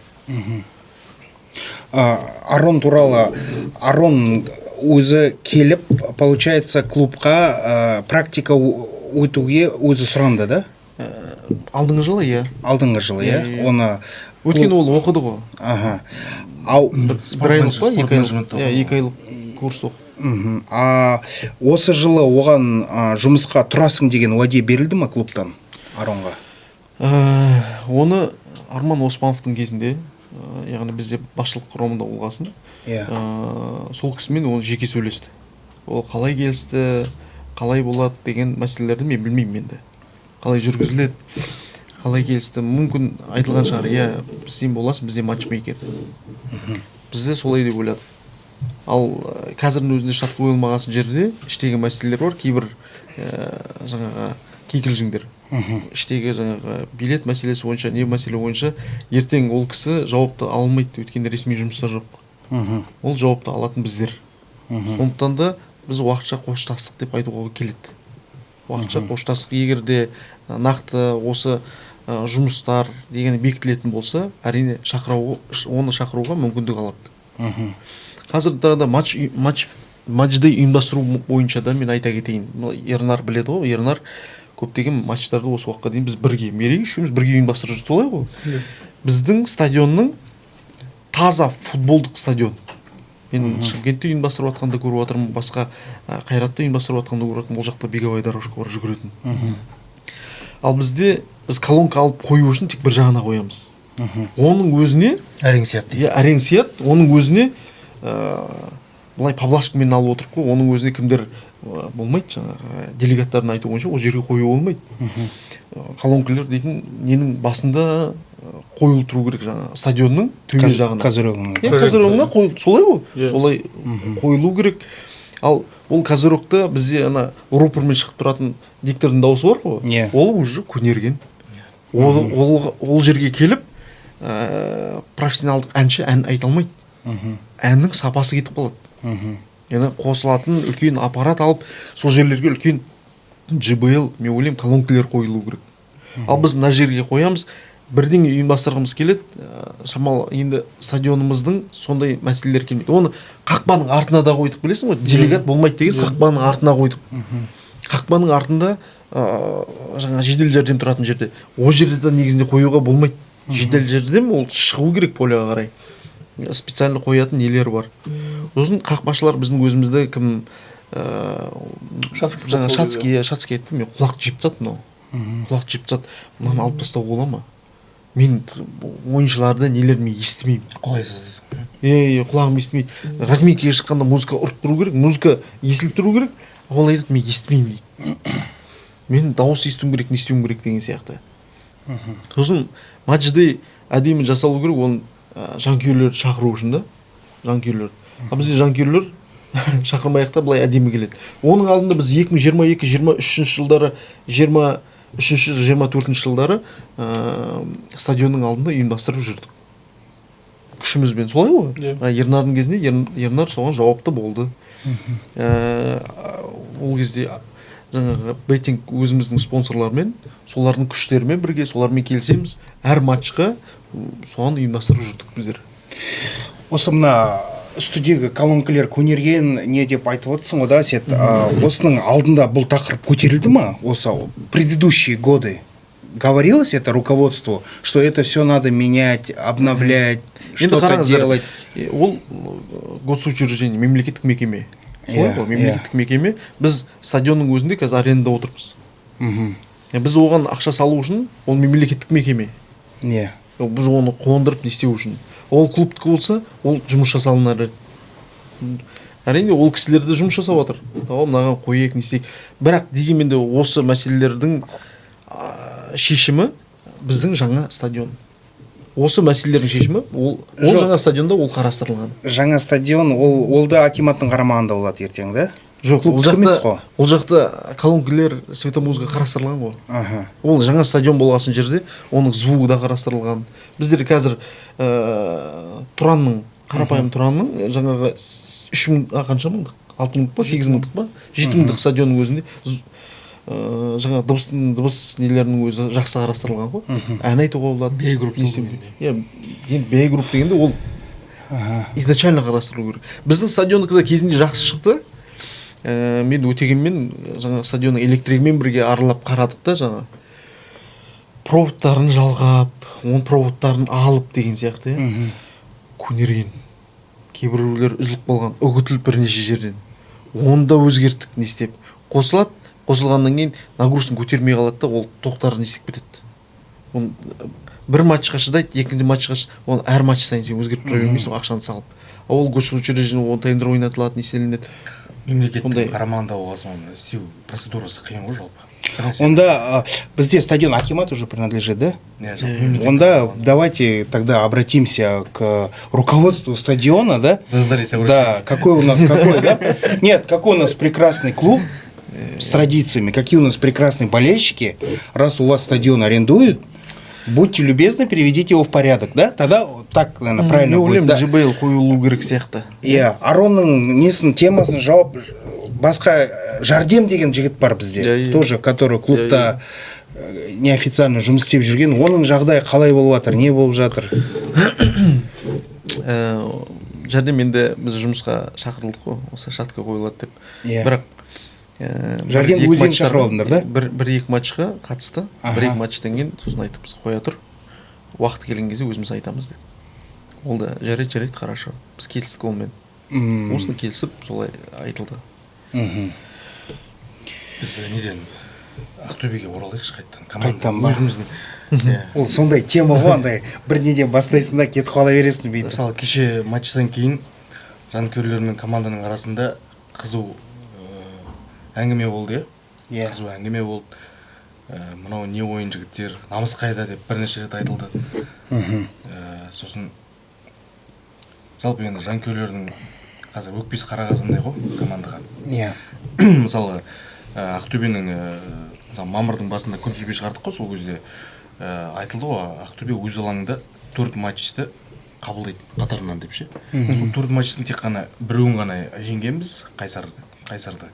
Арон туралы, Арон өзі келіп, получается, клубқа практика өтуге өзі сұранды, да? Алдыңғы жылы, Алдыңғы жылы, Оны өткен ол оқыды ғой. Ал бір айлық па, 2 айлық курс оқы. Осы жылы оған жұмысқа тұрасың деген уәде берілді ма клубтан Аронға? Оны Арман Оспановтың кезінде, яғни бізде басшылық құрамында болғасын, сол кісімен оны жеке сөйлесті. Ол қалай келісті, қалай болады деген мәселелерді мен білмеймін енді. Қалай жүргізіледі, қалай келісті, мүмкін айтылған шығар, сен боласың, бізде матчмейкер. Бізде солай деп ойладық. Ал қазірдің өзінде штатқа қойылмаған жерде іштегі мәселелер бар, кейбір жаңағы кикілжіңдер. Іштегі жаңағы билет мәселесі бойынша, не мәселе бойынша ертең ол кісі жауапты алмайды, өткенде ресми жұмыста жоқ. Ол жауапты алатын біздер. Сондықтан да біз уақытша қоштастық деп айтуға келеді. Уақытша қоштастық егерде нақты осы жұмыстар деген бекітілетін болса, әрине оны шақыруға мүмкіндік алады. Қазір да матчды ұйымдастыру бойынша да мен айта кетейін. Ернар біледі ғой, Ернар көптеген матчтарды осы уақытқа дейін біз бірге, мерей үшеуміз бірге ұйымдастырып жүрдік, солай ғой. Біздің стадионның таза футболдық стадион. Мен Шымкентте ұйымдастырып жатқанда көріп отырмын, басқа Қайратта ұйымдастырып жатқанда көріп отырмын, ол жақта беговая дорожка бар, жүгіретін. Ал біз колонка алып қою үшін тек бір жағына қоямыз. Оның өзіне әрең сият, оның өзіне былай поблажкамен алып отырып қой, оның өзіне кімдер болмайды, жаңағы делегаттардың айтуы бойынша ол жерге қою болмайды. Колонкалар дейтін ненің басында қойылып тұру керек, жаңағы стадионның төмен жағына. Козырогына солай ғой, солай қойылу керек. Ал ол козырогта бізде ана рупормен шығып тұратын диктордың дауысы бар ғой, ол уже көнерген. Ол жерге келіп профессионалдық әнші ән айта алмайды. Әннің сапасы кетіп қалады. Яғни қосылатын үлкен аппарат алып, сол жерлерге үлкен JBL, мен ойлаймын, колонкалар қойылу керек. Ал біз мына жерге қоямыз, бірдеңе ұйымдастырғымыз келеді, шамалы енді стадионымыздың сондай мәселелер келмейді. Оны қақпаның артына да қойдық, білесің ғой, делегат болмайды деген қақпаның артына қойдық. Қақпаның артында жаңа жедел жәрдем тұратын жерде, о жерде де негізінде қоюға болмайды. Жедел жәрдем ол шығу керек поляға қарай. Специально қоятын нелер бар. Сосын қақпашылар біздің өзімізді кім Шацкий айтты, мен құлақ жеп тастады мынау. Құлақ жеп тастады. Мынаны алып тастауға бола ма? Мен ойыншыларды нелер мен естімеймін. Қолайсыз дейсің. Құлағым естімейді. Разминкаға шыққанда музыка ұрып тұру керек, музыка естіліп тұру керек. Ол айтады, мен естімеймін дейді. Мен дауыс естуім керек, не істеуім керек деген сияқты. Сосын матчды әдемі жасалу керек, оны жанкүйерлерді шақыру үшін да, жанкүйерлер. Бізде жанкүйерлер шақырмайық та былай әдемі келеді. Оның алдында біз 2022-23 жылдары, 23-24 жылдары стадионның алдында ұйымдастырып жүрдік. Күшімізбен, солай ғой? Ернардың кезінде Ернар соған жауапты болды. Ол кезде жаңағы беттинг өзіміздің спонсорлармен, солардың күштерімен бірге, солармен келісеміз. Әр матчқа соған ұйымдастырып жүрдік біздер. Осы мына студияға колонкалар көнерген не деп айтып отырсың ғой да, Әсет. Осының алдында бұл тақырып көтерілді ма? Осы предыдущие годы говорилось это руководству, что это все надо менять, обновлять, что-то делать? Ол госучреждение, мемлекеттік мекеме. Солай ғой, мемлекеттік мекеме. Біз стадионның өзінде қазір арендада отырмыз. Біз оған ақша салу үшін, ол мемлекеттік мекеме. Не. Біз оны қондырып не істеу үшін. Ол клубтық болса, ол жұмыс жасалынар. Әрине ол кісілерді жұмыс жасап жатыр. Мынаған қояйық, не істейік. Бірақ дегенмен де осы мәселелердің шешімі біздің жаңа стадион. Осы мәселелердің шешімі ол жаңа стадионда ол қарастырылған. Жаңа стадион ол да акиматтың қарамағында болады ертең, да? Жоқ, ол жақта колонкалар, светомузыка қарастырылған ғой. Ол жаңа стадион болғасын жерде, оның звугы да қарастырылған. Біздер қазір Тұранның, қарапайым Тұранның жаңағы 3 мың, қанша мыңдық? 6 мыңдық па, 8 мыңдық па? 7 мыңдық стадионның өзінде жаңа дыбыс нелерінің өзі жақсы қарастырылған ғой. Ән айтуға болады. Б-групп. Енді Б-групп дегенде ол изначально қарастырылу керек. Біздің стадиондықта кезінде жақсы шықты. Мен өтегенмен жаңа стадионның электригімен бірге аралап қарадық та, жаңа проводтарын жалғап, оның проводтарын алып деген сияқты, көнерген. Кейбіреулер үзіліп қалған, үгітіліп бірнеше жерден. Оны да өзгерттік, не істеп. Қосылғаннан кейін нагрузкасын көтермей қалады да, ол тоқтарын не істеп кетеді. Бір матчқа шыдайды, екінші матчқа оны әр матч сайын сен өзгертіп тұра бермейсің, ақшаны салып. Ол госучреждение оны тендер ойнатылады, неселенеді. Мемлекеттің қарамағында болғасын оны істеу процедурасы қиын ғой жалпы. Онда бізде стадион акимат уже принадлежит, да? Онда давайте тогда обратимся к руководству стадиона, да? Да, какой у нас, да? Нет, какой у нас прекрасный клуб с традициями, какие у нас прекрасные болельщики. Раз у вас стадион арендуют, будьте любезны, приведите его в порядок, да? Тогда так, наверное, правильно будет. Да. ЖБЛ қойылу керек сияқты. Аронның несін темасын жауап, басқа Жардем деген жігіт бар бізде, тоже, который клубта неофициально жұмыс істеп жүрген. Оның жағдайы қалай болып жатыр, не болып жатыр? Жардем енді біз жұмысқа шақырылдық қой, осы шартқа қойылады деп. Бірақ Жардем өзен шақырылдыңдар, да? Бір-екі матчқа қатысты. Бір-екі матчтан кейін сосын айтып біз қоя тұр. Уақыт келген кезде өзіміз айтамыз деп. Ол да жарайды, хорошо. Біз келістік олмен. Осыны келісіп, солай айтылды. Біз неден Ақтөбеге оралайықшы қайттан ба? Ол сондай тема ғой, андай бір неден бастайсың да кетіп қала бересің бейді. Мысалы кеше матчтан кейін жанкүйерлер мен команданың арасында қызу әңгіме болды, қызу әңгіме болды. Мынау не ойын жігіттер, намыс қайда деп бірнеше рет айтылды. Сосын жалпы енді жанкүйерлердің қазір өкпесі қара қазандай ғой командаға. Мысалы Ақтөбенің мамырдың басында күнтізбе шығардық қой, сол кезде айтылды ғой, Ақтөбе өз алаңында 4 матчты қабылдайды қатарынан деп ше. Сол 4 матчтың тек қана біреуін ғана жеңгенбіз, Қайсарды.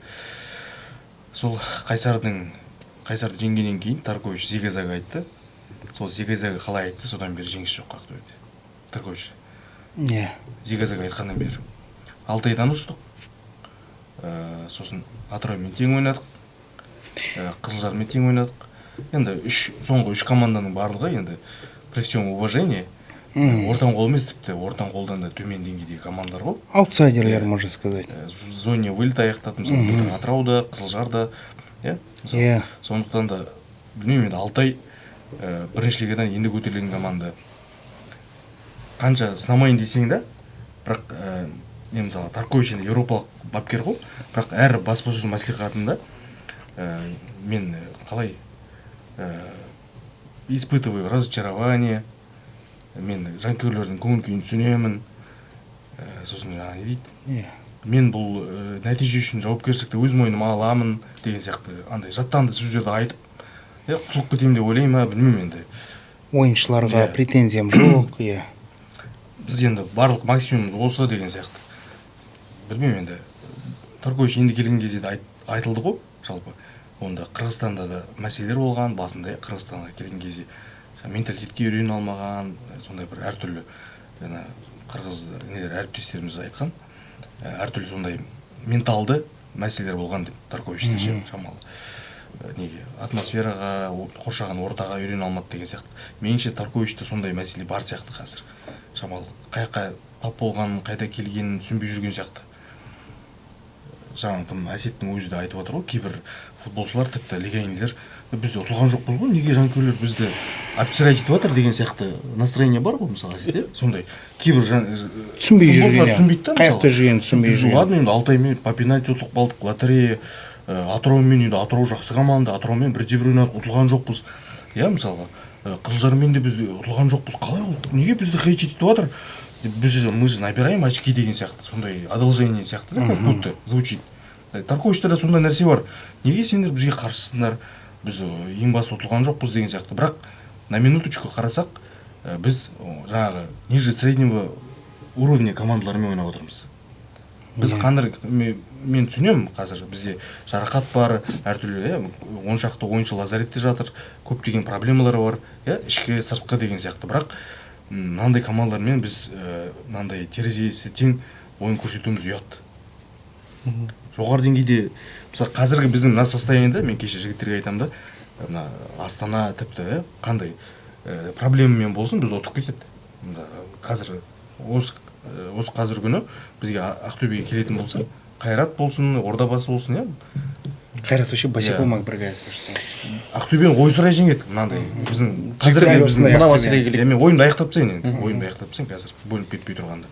Сол Қайсарды жеңгеннен кейін Таркович Зигазага айтты. Сол Зигазага қалай айтты, содан бері жеңіс жоқ Ақтөбеде. Таркович. Зигазага айтқаннан бері 6 айдан ұштық. Сосын Атыраумен тең ойнадық. Қызылжармен тең ойнадық. Енді соңғы 3 команданың барлығы енді при всем уважении ортан қол емес, тіпті ортан қолдан да төмен деңгейдегі командар ғой. Аутсайдерлер, можно сказать. В зоне вылета аяқтады, мысалы Атырауда, Қызылжарда, сондықтан да білмеймін, енді Алтай бірінші лигадан енді көтерілген команда. Қанша сынамайын десең да, бірақ мысалы Таркович енді еуропалық бапкер ғой, бірақ әр баспасөз мәслихатында мен қалай испытываю разочарование, мен жанкүйерлердің көңіл күйін түсінемін, сосын жаңа не дейді, мен бұл нәтиже үшін жауапкершілікті өз мойныма аламын деген сияқты андай жаттанды сөздерді айтып құтылып кетемін деп ойлаймын ма, білмеймін енді. Ойыншыларға претензиям жоқ, біз енді барлық максимумымыз осы деген сияқты. Білмеймін енді. Таркович енді келген кезде де айтылды ғой, жалпы. онда Қырғызстанда да мәселелер болған басында. Қырғызстанға келген кезде менталитетке үйрене алмаған, сондай бір әртүрлі қырғыз әріптестеріміз айтқан әртүрлі сондай менталды мәселелер болған деп Тарковичте шамалы. Неге атмосфераға, қоршаған ортаға үйрене алмады деген сияқты. Меніңше Тарковичте сондай мәселе бар сияқты қазір. Шамалы қай тап болғанын, қайда келгенін түсінбей жүрген сияқты. Жаңа кім Әсеттің өзі де айтып отыр ғой, кейбір футболшылар тіпті легионерлер біз ұтылған жоқпыз ғой, неге жанкүйерлер бізді обсирать етіп жатыр деген сияқты настроение бар ғой мысалы Әсет, сондай кейбір түсінбей жүрген, түсінбейді да, қай жақта жүргенін түсінбей жүрген. Ладно, енді Алтаймен по пенальти ұтылып қалдық, лотерея, Атыраумен енді Атырау жақсы команда, Атыраумен бірде бір ойнадық, ұтылған жоқпыз. Иә, мысалға Қызылжармен де біз ұтылған жоқпыз. Қалай ол? Неге бізді хейт етіп жатыр? Мы же набираем очки деген сияқты, сондай одолжение сияқты да, как будто звучит. Тарковичте де сондай нәрсе бар. Неге сендер бізге қарсысыңдар? Біз ең басы ұтылған жоқпыз деген сияқты. Бірақ на минуточку қарасақ, біз жаңағы ниже среднего уровня командалармен ойнап отырмыз. Біз қандай, мен түсінемін қазір бізде жарақат бар, әртүрлі, он шақты ойыншы лазаретте жатыр, көптеген проблемалар бар, ішкі сыртқы деген сияқты. Бірақ мынандай командалармен біз мынандай терезесі тең ойын көрсетуіміз ұят. Жоғары деңгейде, мысалы қазіргі біздің мына состояниеда, мен кеше жігіттерге айтамын да, мына Астана тіпті қандай проблемамен болсын біз ұтып кетеді. Қазір осы қазір күні бізге Ақтөбеге келетін болса, Қайрат болсын, Ордабасы болсын, Қайрат вообще басек болмақ бірге айтып Ақтөбені ойсырай жеңеді, мынандай біздің қазіргі мына мәселеге келейік. Мен ойымды аяқтап тастайын енді, ойымды аяқтап тастайын қазір бөлініп кетпей тұрғанда.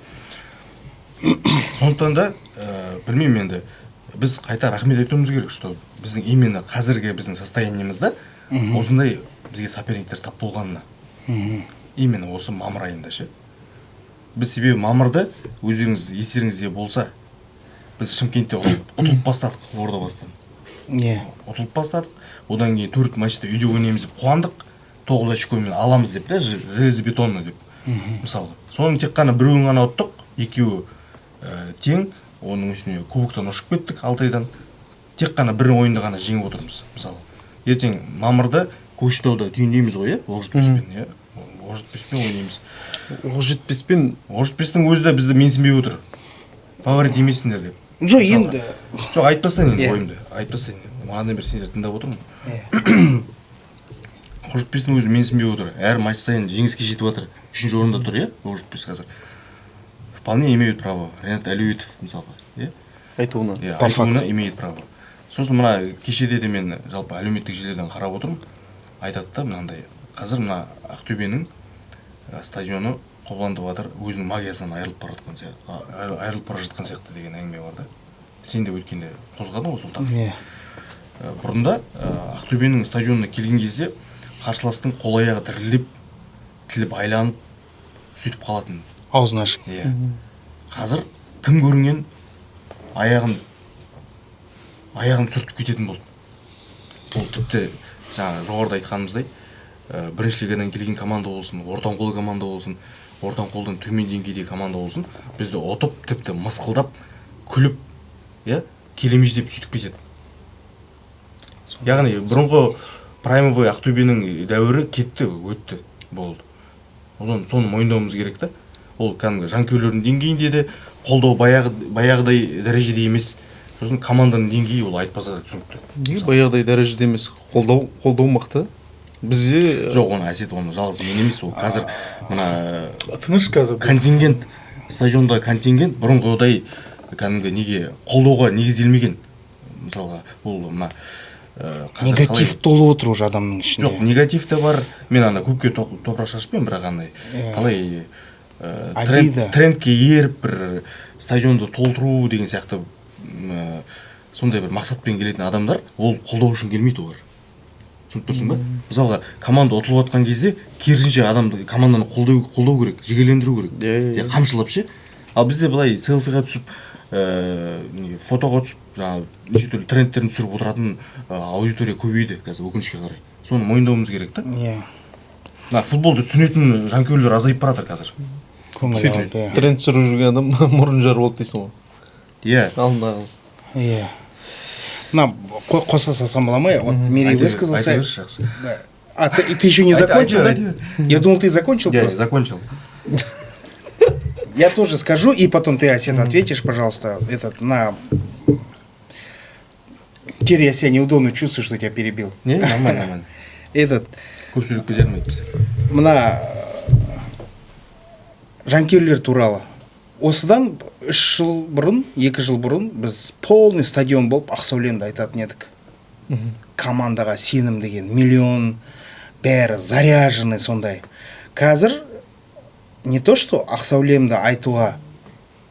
Сондықтан да білмеймін енді біз қайта рахмет айтуымыз керек, что біздің именно қазіргі біздің состояниемізда осындай бізге соперниктер тап болғанына. Именно осы мамыр айында ше. Біз себебі мамырда өздеріңіз естеріңізде болса, біз Шымкентте ұтылып бастадық, Ордабасыдан. Ұтылып бастадық. Одан кейін 4 матчта үйде ойнаймыз деп қуандық, 9 очкомен аламыз деп, железобетонны деп. Мысалы, соның тек қана біреуін ғана ұттық, екеуі тең, оның үстіне кубоктан ұшып кеттік Алтайдан. Тек қана бір ойынды ғана жеңіп отырмыз, мысалы. Ертең мамырда Көкшетауда түйіндейміз ғой, Оқжетпеспен, Оқжетпеспен ойнаймыз. Оқжетпестің өзі де бізді менсінбей отыр. Фаворит емессіңдер деп. Жоқ, енді жоқ, айтпастан енді ойымды. Айтпастан. Маған бір сендер тыңдап отырмын. Оқжетпестің өзі менсінбей отыр. Әр матч сайын жеңіске жетіп жатыр. 3-ші орында тұр, Оқжетпес қазір. Вполне имеют право. Ренат Әлеуетов мысалға, айтуына имеет право. Сосын мына кешеде де мен жалпы әлеуметтік желілерден қарап отырмын. Айтады да мынандай, қазір мына Ақтөбенің стадионы қобыландып жатыр, өзінің магиясынан айырылып бара жатқан сияқты деген әңгіме бар да. Сен де өткенде қозғадың ғой сол тақырыпты. Бұрында Ақтөбенің стадионына келген кезде қарсыластың қол аяғы дірілдеп, тілі байланып, сөйтіп қалатын. Аузын ашып. Қазір кім көрінген аяғын сүртіп кететін болды. Бұл тіпті жаңа жоғарыда айтқанымыздай, бірінші лигадан келген команда болсын, ортан қол команда болсын, ортан қолдан төмен деңгейдегі команда болсын, бізді ұтып, тіпті мысқылдап, күліп, келемеждеп сөйтіп кетеді. Яғни бұрынғы праймовый Ақтөбенің дәуірі кетті, өтті, болды. Соны мойындауымыз керек та. Ол кәдімгі жанкүйерлердің деңгейінде де қолдау баяғыдай дәрежеде емес. Сосын команданың деңгейі ол айтпаса да түсінікті. Баяғыдай дәрежеде емес, қолдау мықты. Бізде жоқ, оны Әсет, оны жалғыз мен емес, ол қазір мына тыныш қазір контингент, стадионда контингент бұрынғыдай кәдімгі неге қолдауға негізделмеген. Мысалға, ол мына негатив толып отыр уже адамның ішінде. Жоқ, негатив те бар. Мен ана көпке топырақ шашпен, бірақ андай қалай трендке еріп бір стадионды толтыру деген сияқты сондай бір мақсатпен келетін адамдар, ол қолдау үшін келмейді олар. Түсініп тұрсың ба? Мысалға, команда ұтылып жатқан кезде керісінше адамды команданы қолдау керек, жігерлендіру керек. Қамшылап ше. Ал бізде былай селфиға түсіп, фотоға түсіп, жаңағы неше түрлі трендтерін түсіріп отыратын аудитория көбейді қазір өкінішке қарай. Соны мойындауымыз керек та. Футболды түсінетін жанкүйерлер азайып баратыр қазір. Тренд түсіріп жүрген адам мұрын жар болды дейсің ғой. Алдында қыз. мына қоса салсам бола ма? Вот Мерей высказался. Айта берші, жақсы. Да. А ты еще не закончил, да? Я думал, ты закончил Я просто. закончил. Я тоже скажу, и потом ты, Асет, ответишь, пожалуйста. Теперь я себя неудобно чувствую, что тебя перебил. Не, нормально. Көп сөйлеп кете алмайды. Мына жанкүйерлер туралы. Осыдан 2 жыл бұрын біз полный стадион болып Ақсаулемді айтатын едік. Командаға сенім деген, миллион, бәрі заряженный сондай. Қазір не то что Ақсаулемді айтуға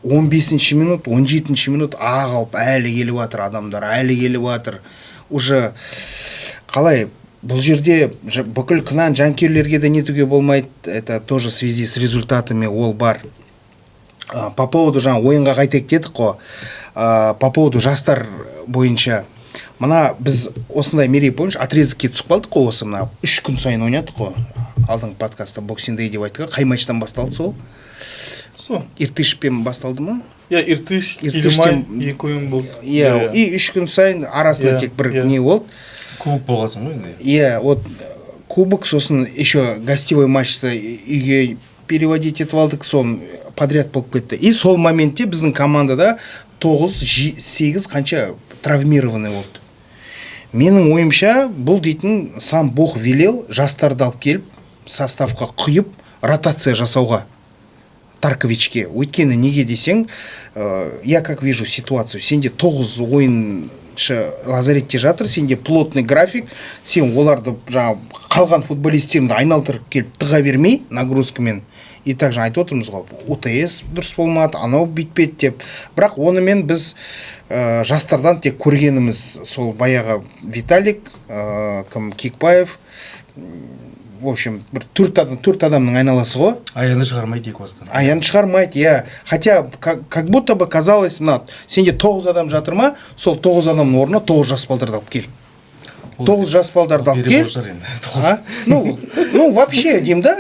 15 минут, 17 минут ағалып әлі келіп жатыр адамдар, әлі келіп жатыр. Уже қалай бұл жерде бүкіл күнән жанкүйерлерге де нетуге болмайды. Это тоже в связи с результатами ол бар. По поводу жаңа ойынға қайтайық дедік қой. По поводу жастар бойынша мына біз осындай Мерей помнишь отрезокке түсіп қалдық қой, осы мына 3 күн сайын ойнадық қой. Алдыңғы подкастта Boxing Day деп айттық. Қай матчтан басталды сол? Иртышпен басталды ма? Иртыш, Илимай 2 ойын болды. Иә, и 3 күн сайын арасында тек бір не болды. Кубок болғасын ғой енді. Иә, вот кубок, сосын еще гостевой матчты үйге переводить етіп алдық, сон подряд болып кетті. И сол моментте біздің командада 9-8 қанша травмированный болды. Менің ойымша, бұл дейтін сам Бог велел жастарды алып келіп, составқа құйып, ротация жасауға. Тарковичке. Өйткені неге десең, я как вижу ситуацию, сенде 9 ойыншы лазаретте жатыр, сенде плотный график, сен оларды қалған футболистерімді айналдырып келіп тыға бермей нагрузкамен. И также айтып отырмыз ғой, УТС дұрыс болмады, анау бүйтпеді деп. Бірақ онымен біз жастардан тек көргеніміз сол баяғы Виталик, Кикбаев, в общем, бір 4 адамның айналасы ғой. Аяны шығармайды екібастан. Аяны шығармайды, иә. Хотя, как будто бы казалось, сенде 9 адам жатыр ма, сол 9 адамның орнына 9 жас балдарды алып кел. 9 жас балдарды алып кел. Ну, вообще, деймін да,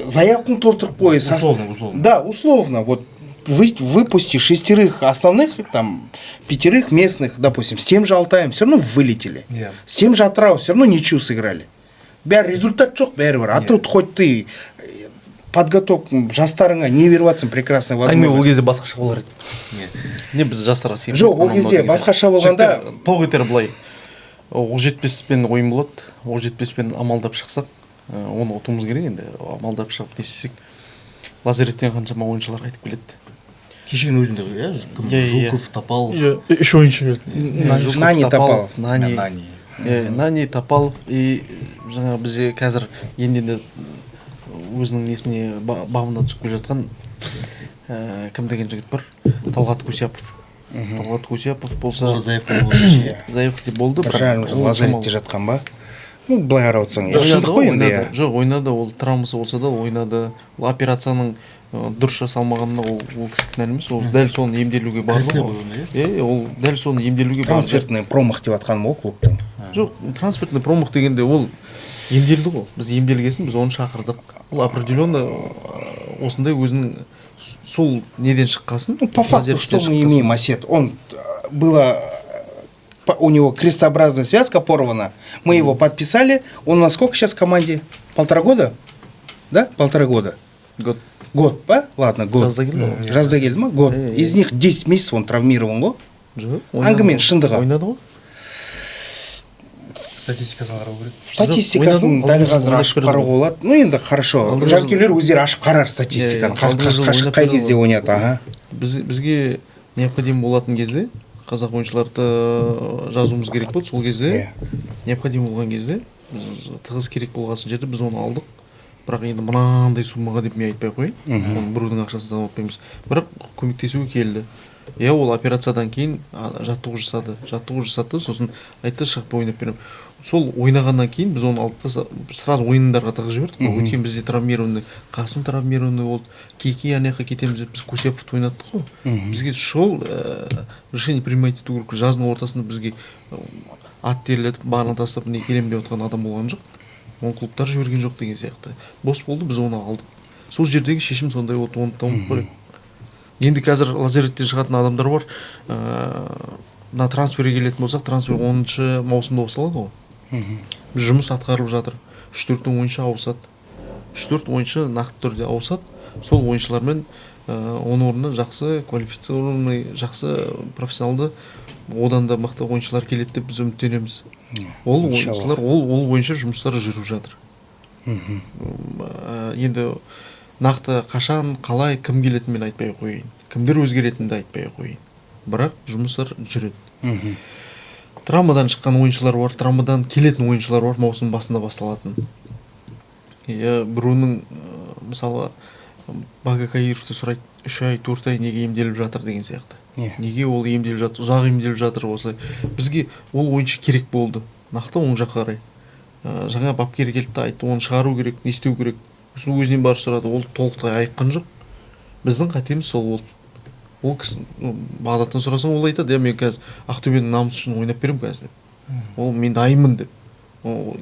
заявканы толтырып қой. Условно. Да, условно. Вот выпусти 6 основных, там, 5 местных, допустим, с тем же Алтаем все равно вылетели. С тем же Атырау все равно ничью сыграли. Бәрі результат жоқ, бәрібір. А тут хоть ты подготовка жастарыңа не беріп жатсың, прекрасная возможность. Ол кезде басқаша болар еді. Не біз жастарға сеніп. Жоқ, ол кезде басқаша болғанда тоқ етер былай. Оқжетпеспен ойын болады. Оқжетпеспен амалдап шықсақ, оны ұтуымыз керек енді. Амалдап шығып не істесек, лазареттен қаншама ойыншылар қайтып келеді. Кешегінің өзінде ғой, Жуков, Топалов. 3 ойыншы келді. Нани Топалов. Нани Топалов и жаңа бізде қазір енді өзінің несіне бабына түсіп келе жатқан кім деген жігіт бар? Талғат Көсепов. Талғат Көсепов болса заявка деп болды. Бір жарым жыл лазаретте жатқан ба? Ну, былай қарап отырсаң, шындық қой енді. Жоқ, ойнады, ол травмасы болса да ойнады. Ол операцияның дұрыс жасалмағанына ол кісі кінәлі емес, ол дәл соны емделуге барды ғой. Ол дәл соны емделуге барды. Трансфертный промах деп жатқан ол клубтың. Жоқ, трансфертный промах дегенде ол емделді ғой. Біз емделгесін, біз оны шақырдық. Ол определенно осындай өзінің сол неден шыққасын. Ну, по факту, что мы имеем, Асет? Он было... У него крестообразная связка порвана. Мы его подписали. Он на сколько сейчас в команде? 1,5 года? Да? 1,5 года. Год, да? Ладно, год. Жазда келді ма? Год. Из них 10 месяцев он травмирован ғой. Әңгімен шындығы. Ойнады ғой. Статистикасын қарау керек. Статистикасын дәл қазір ашып қарауға болады. Ну енді хорошо. Жанкүйерлер өздері ашып қарар статистиканы. Қай кезде ойнады. Бізге необходим болатын кезде қазақ ойыншыларды жазуымыз керек болды. Сол кезде необходим болған кезде тығыз керек болғасын жерде біз оны алдық. Бірақ енді мынандай суммаға деп мен айтпай қойын. Оны біреудің ақшасынан алып бірақ көмектесуге келді. Ол операциядан кейін жаттығу жасады, сосын айтты шығып ойнап берем. Сол ойнағаннан кейін біз оны алып сразу ойындарға тығып жібердік. Өйткені бізде травмированный, Қасым травмированный болды. Кейке аяққа кетеміз деп біз Көсеповты ойнаттық қой. Бізге сол решение принимать ету керек. Жаздың ортасында бізге ат терлетіп, бағына тастап не келем деп отқан адам болған жоқ. Оны клубтар жіберген жоқ деген сияқты. Бос болды, біз оны алдық. Сол жердегі шешім сондай болды, оны тауып қойып. Енді қазір лазареттен шығатын адамдар бар. мына трансферге келетін болсақ, трансфер 10 маусымда басталады ғой. Біз жұмыс атқарылып жатыр. 3-4 ойыншы ауысады. 3-4 ойыншы нақты түрде ауысады. Сол ойыншылармен оның орнына жақсы квалифицированный, жақсы профессионалды, одан да мықты ойыншылар келеді деп біз үміттенеміз. Ол ойыншылар, ол бойынша жұмыстары жүріп жатыр. Енді нақты қашан, қалай, кім келетінін мен айтпай қойын. Кімдер өзгеретінін де айтпай қойын. Бірақ жұмыстар жүреді. Травмадан шыққан ойыншылар бар, травмадан келетін ойыншылар бар, маусым басында басталатын. Біреуінің мысалы Багакаировты сұрайды, 3 ай, 4 ай неге емделіп жатыр деген сияқты. Неге ол емделіп жатыр, ұзақ емделіп жатыр осылай. Бізге ол ойыншы керек болды. Нақты оң жаққа қарай. Жаңа бапкер келді айтты, оны шығару керек, не істеу керек. Өзінен барып сұрады, ол толықтай айтқан жоқ. Біздің қатеміз сол болды. Ол кісі Бағдаттан сұрасаң, ол айтады, мен қазір Ақтөбенің намысы үшін ойнап беремін қазір деп. Ол мен дайынмын деп.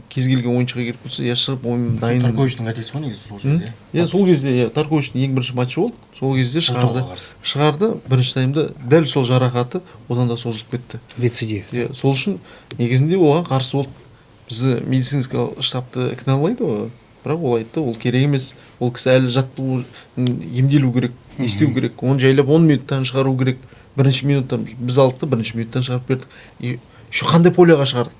Кез келген ойыншыға керек болса, шығып ойын дайын. Тарковичтің қатесі ғой негізі сол жерде. Сол кезде Тарковичтің ең бірінші матчы болды. Сол кезде шығарды. Бірінші таймда дәл сол жарақаты одан да созылып кетті. Рецидив. Сол үшін негізінде оған қарсы болды. Бізді медициналық штабты кінәлайды ғой. Бірақ ол айтты, ол керек емес. Ол кісі әлі жаттығу, емделу керек, не істеу керек. Оны жайлап 10 минуттан шығару керек. Бірінші минуттан біз алдық, бірінші минуттан шығарып бердік. Еще қандай поляға шығардық?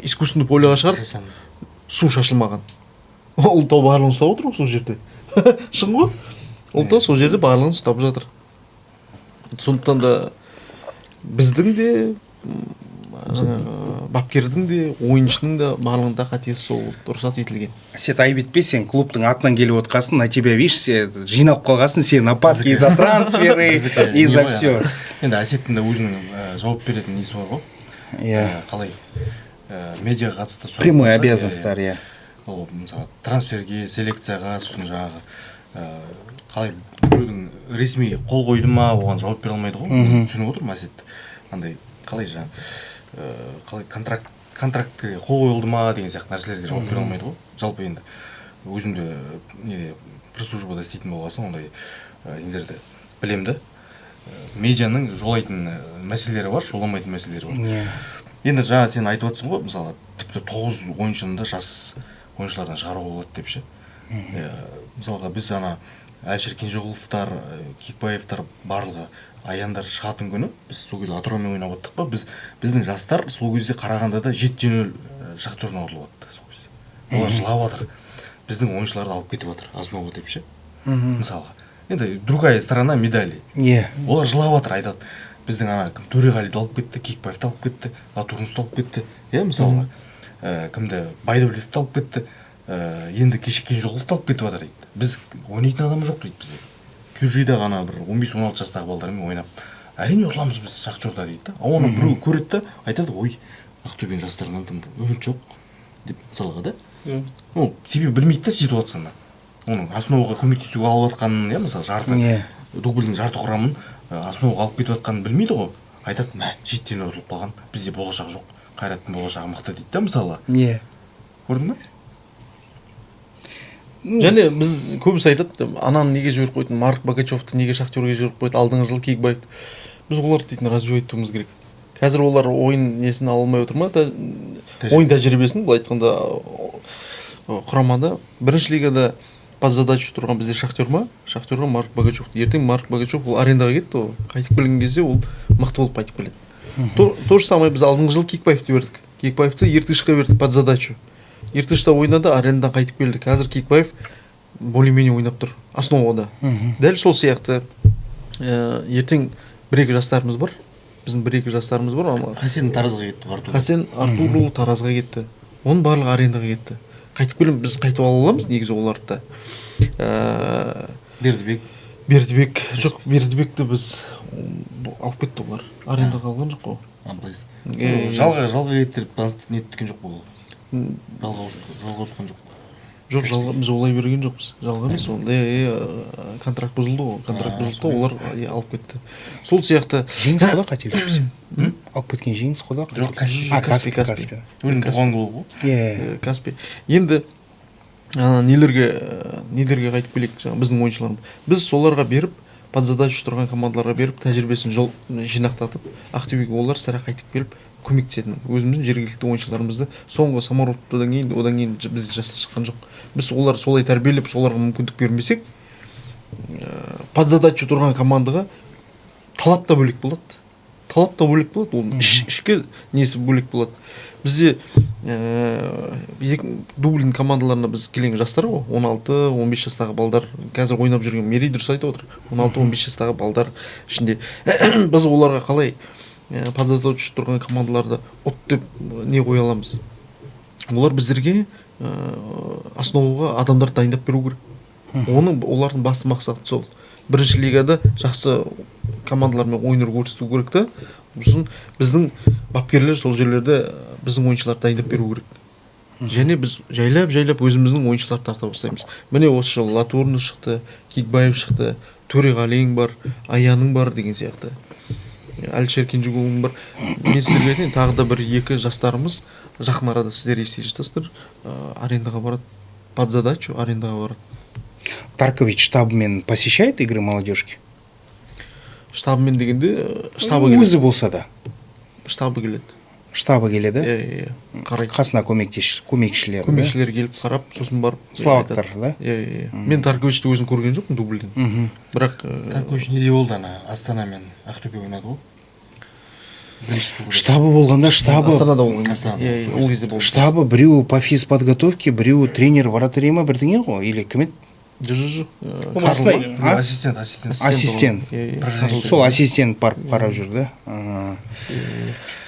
Искусственный поляға шығардық. Су шашылмаған. Ол тау барлығын ұстап отыр сол жерде. Шын ғой? Ол тау сол жерде барлығын ұстап жатыр. Сондықтан да біздің де, бапкердің де, ойыншының да барлығында қатесі сол рұқсат етілген. Әсет, айып етпе, сен клубтың атынан келіп отқасын, на тебя, видишь, жинап қалғасын, сен нападки за трансферы и за все. Енді Әсеттің де өзінің жауап беретін несі бар ғой. Қалай медиаға қатысты прямой обязанностьтар, ол мысалы трансферге, селекцияға, сосын жаңағы қалай біреудің ресми қол қойды ма, оған жауап бере алмайды ғой. Түсініп отырмын Әсет. Андай қалай қалай контрактке қол қойылды ма деген сияқты нәрселерге жауап бере алмайды ғой. Жалпы енді өзімде неде пресс-службада істейтін болғасын, ондай нелерді білемді. Медианың жолайтын мәселелері бар, жоламайтын мәселелері бар. Енді жаңа сен айтып отырсың ғой, мысалы тіпті 9 ойыншыны да жас ойыншылардан шығаруға болады деп ше. Мысалға біз ана Әлшер Кенжеғұловтар, Кикбаевтар барлығы аяндар шығатын күні біз сол кезде Атыраумен ойнап оттық па, біздің жастар сол кезде қарағанда да 7-0 Шахтерден ұтылып атты сол кезде. Олар жылап жатыр. Біздің ойыншыларды алып кетіп жатыр основа деп ше. Мысалға. Енді другая сторона медали. Олар жылап жатыр, айтады. Біздің ана Төреғалиді алып кетті, Кикбаевты алып кетті, Турнусты алып кетті. Мысалға. Кімді Байдәулетті алып кетті. Енді кеше Кенжеғұловты алып кетіп жатыр дейді. Біз ойнайтын адам жоқ дейді бізде. Күржейде ғана бір 15-16 жастағы балдармен ойнап, әрине ұтыламыз біз Шахтерда дейді. Оны біреу көреді да айтады, ой, Ақтөбенің жастарынан тым үміт жоқ деп мысалға да. Ол себебі білмейді да ситуацияны. Оның основаға көмектесуге алып жатқанын, мысалы дубльдің жарты құрамын основаға алып кетіп жатқанын білмейді ғой. Айтады, мә, 7-0 ұтылып қалған, бізде болашақ жоқ, Қайраттың болашағы мықты дейді да мысалы. Көрдің бе? Және біз көбісі айтады, ананы неге жіберіп қойды, Марк Богачевты неге Шахтерге жіберіп қойды, алдыңғы жылы Кикбаевты. Біз оларды дейтін развивать етуіміз керек. Қазір олар ойын несін ала алмай отыр ма? Ойын тәжірибесін, былай айтқанда құрамада бірінші лигада под задачу тұрған бізде Шахтер ма? Шахтерға Марк Богачев. Ертең Марк Богачев ол арендаға кетті, қайтып келген кезде ол мықты болып қайтып келеді. То же самое біз алдыңғы жылы Кикбаевты бердік. Кикбаевты Ертішқа бердік под задачу. Ертішта ойнады, арендадан қайтып келді. Қазір Кикбаев более-менее ойнап тұр основада. Дәл сол сияқты ертең 1-2 жастарымыз бар. Біздің 1-2 жастарымыз бар. Хасен Таразға кетті. Хасен Артуру Таразға кетті. Оның барлығы арендаға кетті. Қайтып келіп біз қайтып ала аламыз негізі оларды да. Бердібек. Жоқ, Бердібекті біз алып кетті олар. Арендаға алған жоқ қой. Жалға кетті неткен жоқ бұл. Жалға осқан жоқ. Жоқ, біз олай берген жоқпыз. Жалға емес, онда контракт бұзылды ғой. Контракт бұзылды, олар алып кетті. Сол сияқты жеңіс қода қателеспесем. Алып кеткен жеңіс қода Каспий. Өзінің туған клубы ғой. Каспий. Енді нелерге қайтып келейік, біздің ойыншыларымыз. Біз соларға беріп, под задача тұрған командаларға беріп тәжірибесін жинақтатып Ақтөбеге олар сірә қайтып келіп көмектеседі. Өзіміздің жергілікті ойыншыларымызды соңғы самарбовтан кейін одан кейін біз жастар шыққан жоқ. Біз олар солай тәрбиелеп соларға мүмкіндік бермесек под задача тұрған командаға талап та бөлек болады. Оның ішкі несі бөлек болады. Бізде Дублин командаларына біз келген жастар ғой, 16-15 жастағы балдар, қазір ойнап жүрген Мерей дұрыс айтып отыр. 16-15 жастағы балдар ішінде біз оларға қалай подготовка тұрған командаларда от деп не қоя аламыз. Олар біздерге основаға адамдар дайындап беру керек. Олардың басты мақсаты сол. Бірінші лигада жақсы командалармен ойнар көрсету керек та. Біздің бапкерлер сол жерлерде біздің ойыншыларды дайындап беру керек. Және біз жайлап өзіміздің ойыншыларды тарта бастаймыз. Міне осы жылы Латурны шықты, Кикбаев шықты, Төреғалиң бар, Аяның бар деген сияқты. Әлішер Кенжеғұлың бар. Мен сіздерге айтайын, тағы да 1-2 жастарымыз жақын арада сіздер ести жатасыздар, арендаға барады. Под задачу арендаға барады. Таркович штабымен посещает игры молодежки? Штабымен дегенде штабы келеді. Өзі болса да. Штабы келеді. Штабы келеді? Қарайды. Қасына көмекшілер. Көмекшілер келіп қарап, сосын барып. Словактар, да? Мен Тарковичті өзін көрген жоқпын дубльден. Бірақ Таркович неде болды Астана мен Ақтөбе ойнады ғой? Штабы болғанда штабы. Астанада болған. Ол кезде болды. Штабы біреу по физподготовке, біреу тренер вратаря ма бірдеңе ғой? Или кім еді? Жоқ. Ассистент. Сол ассистент барып қарап жүр, да?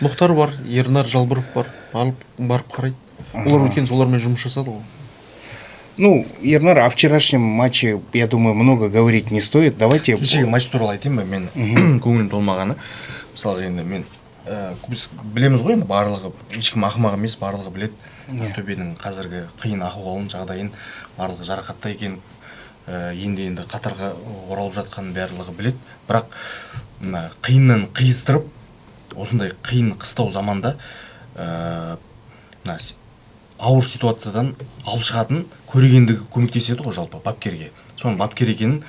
Мұхтар бар, Ернар Жалбыров бар, барып қарайды. Олар өткен солармен жұмыс жасады ғой. Ну, Ернар, о вчерашнем матче, я думаю, много говорить не стоит. Давайте... Кешегі матч туралы айтайын ба, мен көңілім толмағаны. Мысалы, енді мен біз білеміз ғой, барлығы, ешкім ақымақ емес, барлығы білет. Ақтөбенің қазіргі қиын ахуалын, жағдайын, барлығы жарақатта екен, енді қатарға оралып жатқанын барлығы білет. Бірақ қиыннан қиыстырып, осындай қиын қыстау заманда ауыр ситуациядан алып шығатын көрегендігі көмектеседі ғой жалпы бапкерге. Соның бапкер екенін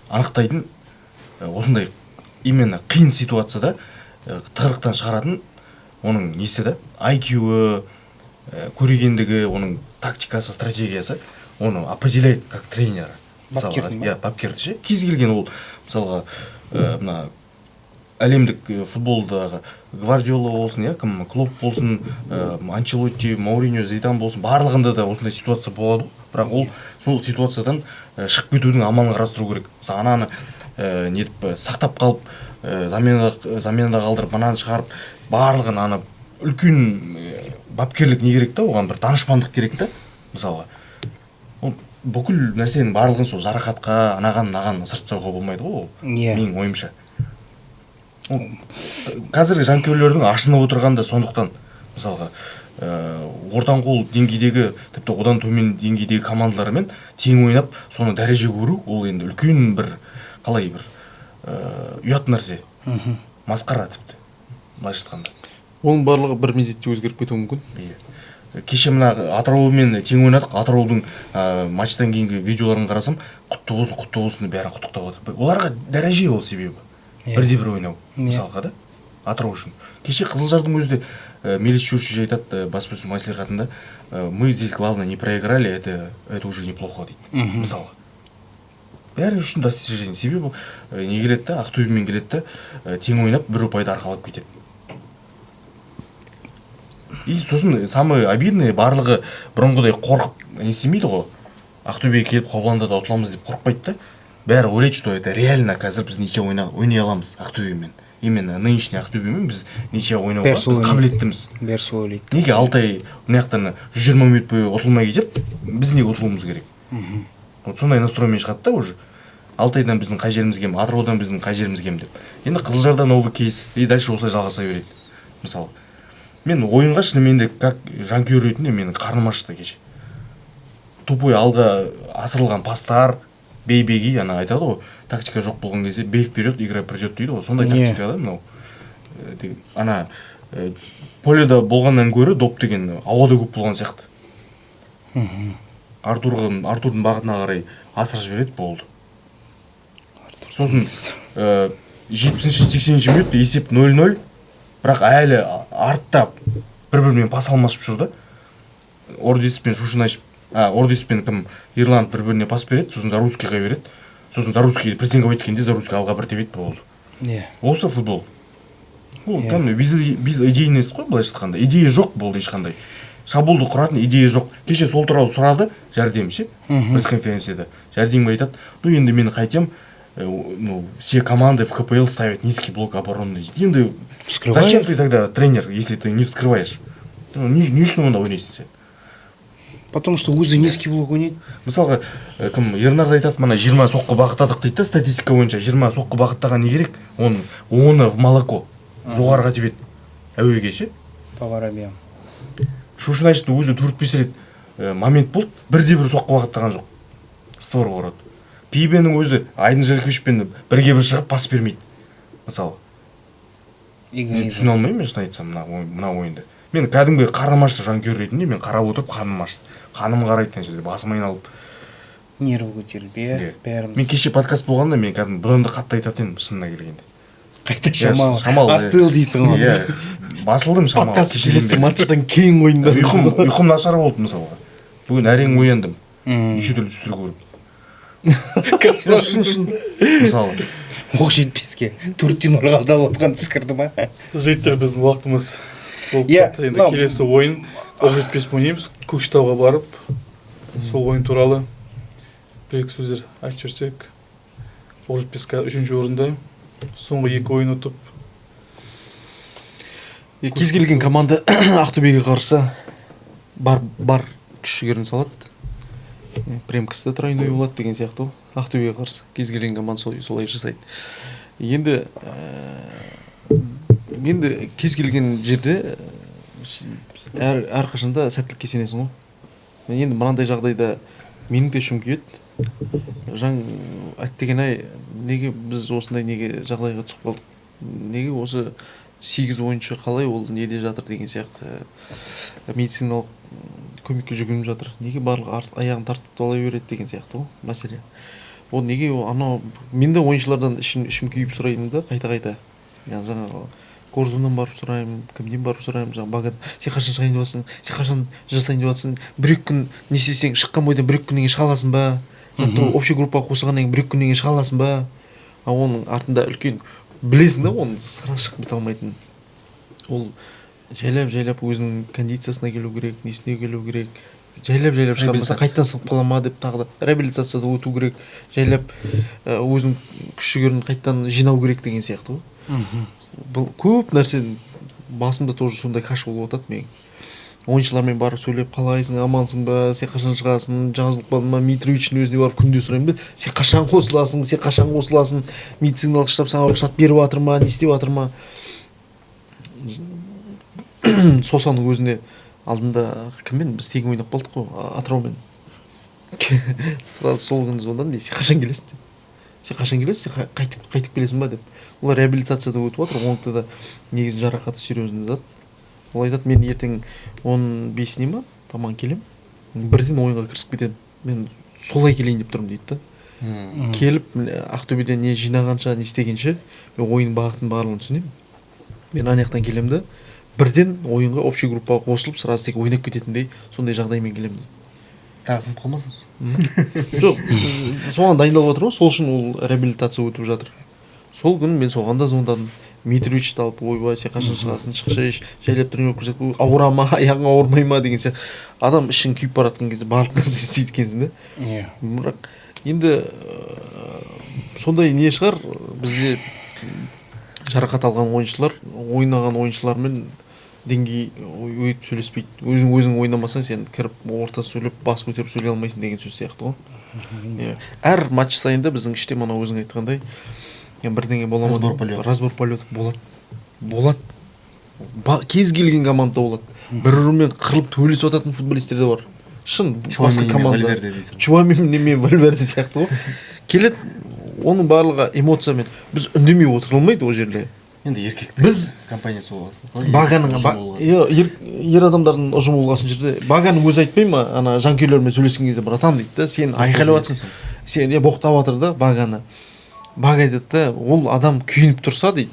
анықтайтын осындай именно қиын ситуацияда тығырықтан шығаратын оның несі да IQ-ы, көрегендігі, оның тактикасы, стратегиясы оны определяет как тренера. Бапкерді ше. Кез келген ол мысалға әлемдік футболдағы Гвардиола болсын, кім Клоп болсын, Анчелотти, Мауриньо, Зидан болсын, барлығында да осындай ситуация болады. Бірақ ол сол ситуациядан шығып кетудің амалын қарастыру керек. Ананы нетіп сақтап қалып, заменада қалдырып, ананы шығарып, барлығын аны үлкен бапкерлік не керек та, оған бір данышпандық керек та, мысалға. Бүкіл нәрсенің барлығын сол жарақатқа, анаған ысырып тастауға болмайды ғой, менің ойымша. Қазіргі жанкүйерлердің ашынып отырғанда сондықтан, мысалға, ортан қол деңгейдегі, тіпті одан төмен деңгейдегі командалармен тең ойнап, соны дәреже көру, ол енді үлкен бір, қалай бір ұят нәрсе, масқара тіпті, былайша айтқанда. Оның барлығы бір мезетте өзгеріп кетуі мүмкін. Кеше мына Атыраумен тең ойнадық, Атыраудың матчтан кейінгі видеоларын қарасам, құтты болсын бәрін құттықтап отыр. Оларға дәреже ол себебі. Бірде-бір ойнау, мысалға да, Атырау үшін. Кеше Қызылжардың өзі де Мелис Шуршич айтады баспасөз мәслихатында, мы здесь главное не проиграли, это уже неплохо дейді. Мысалға. Бәрі үшін достижение. Себебі не келеді да, Ақтөбемен келеді да, тең ойнап бір ұпайды арқалап кетеді. И сосын самый обидный барлығы бұрынғыдай қорқып не істемейді ғой. Ақтөбеге келіп Қобыландыда ұтыламыз деп қорықпайды да. Бәрі ойлайды, что это реально қазір біз ниче ойнай аламыз Ақтөбемен. Именно нынешний Ақтөбемен біз ниче ойнауға біз қабілеттіміз. Бәрі сол ойлайды. Неге Алтай мынаяқтан 120 минут бойы ұтылмай кетеді, біз неге ұтылуымыз керек? Вот сондай настроймен шығады да уже. Алтайдан біздің қай жеріміз кем, Атыраудан біздің қай жеріміз кем деп. Енді Қызылжарда новый кейс, и дальше осылай жалғаса береді. Мысалы, мен ойынға шынымен де как жанкүйер ретінде менің қарным ашты кеше. Тупой алға асырылған пастар, бей-беги, ана айтады ғой, тактика жоқ болған кезде бей вперед, игра придет дейді ғой. Сондай тактика да, мынау. Ана поледа болғаннан гөрі доп деген ауада көп болған сияқты. Артурдың бағытына қарай асырып жібереді, болды. сосын 70-80 минут есеп 0-0, бірақ әлі артта бір-бірімен пас алмасып жүр да. Ордис пен Шушинач, Ордис пен кім Ирланд бір-біріне пас береді, сосын Зарускийға береді. Сосын Заруский прессингке өткенде Заруский алға бір тебеді болды. Осы футбол. Ол кәдімгі біз идейность қой, былайша айтқанда. Идея жоқ болды ешқандай. Шабуылды құратын идея жоқ. Кеше сол туралы сұрады жәрдем ше, пресс-конференцияда. Жәрдем айтады, ну енді мен қайтем, все команды в КПЛ ставят низкий блок обороны. Енді зачем ты тогда тренер, если ты не вскрываешь? Не үшін онда ойнайсың сен? Потому что өзі низкий блок ойнайды. Мысалға, кім Ернард айтады, мана 20 соққы бағыттадық дейді, статистика бойынша 20 соққы бағыттаған не керек? Оны в молоко. Жоғарыға тебеді. Әуеге ше? Паварабия. Шушинаичтың өзі 4-5 рет момент болды, бірде-бір соққы бағыттаған жоқ. Створға ұрады. Пибенің өзі Айдын Желковичпен бірге-бір шығып пас бермейді. Мысалы. Түсіне алмаймын мен шын айтсам мына ойынды. Мен кәдімгі қарным ашты жанкүйер ретінде мен қарап отырып қаным ашты. Қаным қарайды жерде басым айналып. Нерві көтеріліп, бәріміз. Мен кеше подкаст болғанда мен кәдімгі бұдан да қатты айтатын едім шынына келгенде. Қайта шамал. Астыл дейсің ғой. Басылдым шамал. Подкаст келесі матчтан кейін ойындар. Ұйқым нашар болды мысалға. Бүгін әрең ояндым. Неше түрлі түстер көріп. Мысалы. Оқ жетпеске 4-0 қалды отқан түс кірді ма? Жеттер біздің уақытымыз болып кетті. Енді келесі ойын оқ жетпес ойнаймыз. Көкшетауға барып, сол ойын туралы бір-екі сөздер айтып жүрсек. Оқ жетпес 3-ші орында. Соңғы 2 ойын ұтып. Кез келген команда Ақтөбеге қарсы бар күш-жігерін салады. Премкісті тройной болады деген сияқты. Ақтөбеге қарсы кез келген команда солай жасайды. Енді кез келген жерде әрқашанда сәттілікке сенесің ғой. Енді мынандай жағдайда менің де ішім күйеді. Жаң әттеген-ай, неге біз осындай неге жағдайға түсіп қалдық? Неге осы 8 ойыншы қалай ол неде жатыр деген сияқты медициналық көмекке жүгініп жатыр. Неге барлығы аяғын тартып олай береді деген сияқты ғой мәселе. Ол неге анау мен де ойыншылардан ішім күйіп сұраймын да қайта-қайта. Яғни жаңағы Корзуннан барып сұраймын, кімден барып сұраймын, жаңағы Баган, сен қашан шығайын деп жатсың, сен қашан жасайын деп жатсың, бір-екі күн не істесең шыққан бойдан бір-екі күннен кейін шыға аласың ба? Жаттығу общий группаға қосылғаннан кейін бір-екі күннен кейін шыға аласың ба? Оның артында үлкен білесің да, оның сыра шығып кете алмайтынын. Ол жайлап өзінің кондициясына келу керек, несіне келу керек. Жайлап шығармаса қайтадан сынып қала ма деп тағы да реабилитацияда өту керек. Жайлап өзінің күш-жігерін қайтадан жинау керек деген сияқты ғой. Бұл көп нәрсе басымда тоже сондай каш болып отады мен. Ойыншылармен барып сөйлеп, қалайсың, амансың ба, сен қашан шығасың, жазылып қалдың ба, Митровичтің өзіне барып күнде сұраймын да, сен қашан қосыласың, медициналық штаб саған рұқсат беріп жатыр ма, не істеп жатыр ма? Сосаның өзіне алдында кіммен біз тең ойнап қалдық қой, Атыраумен. Сразу сол күні звондадым, сен қашан келесің деп. Сен қайтып келесің ба деп. Олар реабилитацияда өтіп отыр, оңды да негізін жарақаты серьезный зат. Ол айтады, мен ертең 15-не ма таман келем, бірден ойынға кірісіп кетемін. Мен солай келейін деп тұрмын дейді да. Келіп Ақтөбеде не жинағанша, не істегенше, мен ойын бағытын барлығын түсінемін. Мен анаяқтан келем да, бірден ойынға общий группаға қосылып, сразу тек ойнап кететіндей, сондай жағдаймен келем дейді. Тағысын қалмасын. Жоқ, соған дайындалып отыр ғой, сол үшін ол реабилитация өтіп жатыр. Сол күні мен соған да звондадым. Митровичті алып, ойбай, сен қашан шығасың, шықшы, жайлап тренировка жасап, ауыра ма, аяғың ауырмай ма деген сияқты. Адам ішін күйіп бара жатқан кезде барлық нәрсе істейді екенсің да. Бірақ енді сондай не шығар, бізде жарақат алған ойыншылар, ойнаған ойыншылармен деңгей өйтіп сөйлеспейді. Өзің ойнамасаң, сен кіріп орта сөйлеп, бас көтеріп сөйлей алмайсың деген сөз сияқты ғой. Әр матч сайында біздің іште мана өзің айтқандай бірдеңе бола ма? Разбор полет болады. Кез келген команда болады. Бір-бірімен қырылып төбелесіп жататын футболистер де бар. Шын басқа команда. Чуамин мен Вальверде сияқты ғой. Келеді, оның барлығы эмоциямен. Біз үндемей отыра алмайды ол жерде. Енді еркектің компаниясы болғасын. Баганың ер адамдардың ұжымы болғасын жерде. Баганың өзі айтпай ма, ана жанкүйерлермен сөйлескен кезде братан дейді да, сен айқайлап жатсың. Сен боқтап жатыр да Баганы. Бага айтады да, ол адам күйініп тұрса дейді,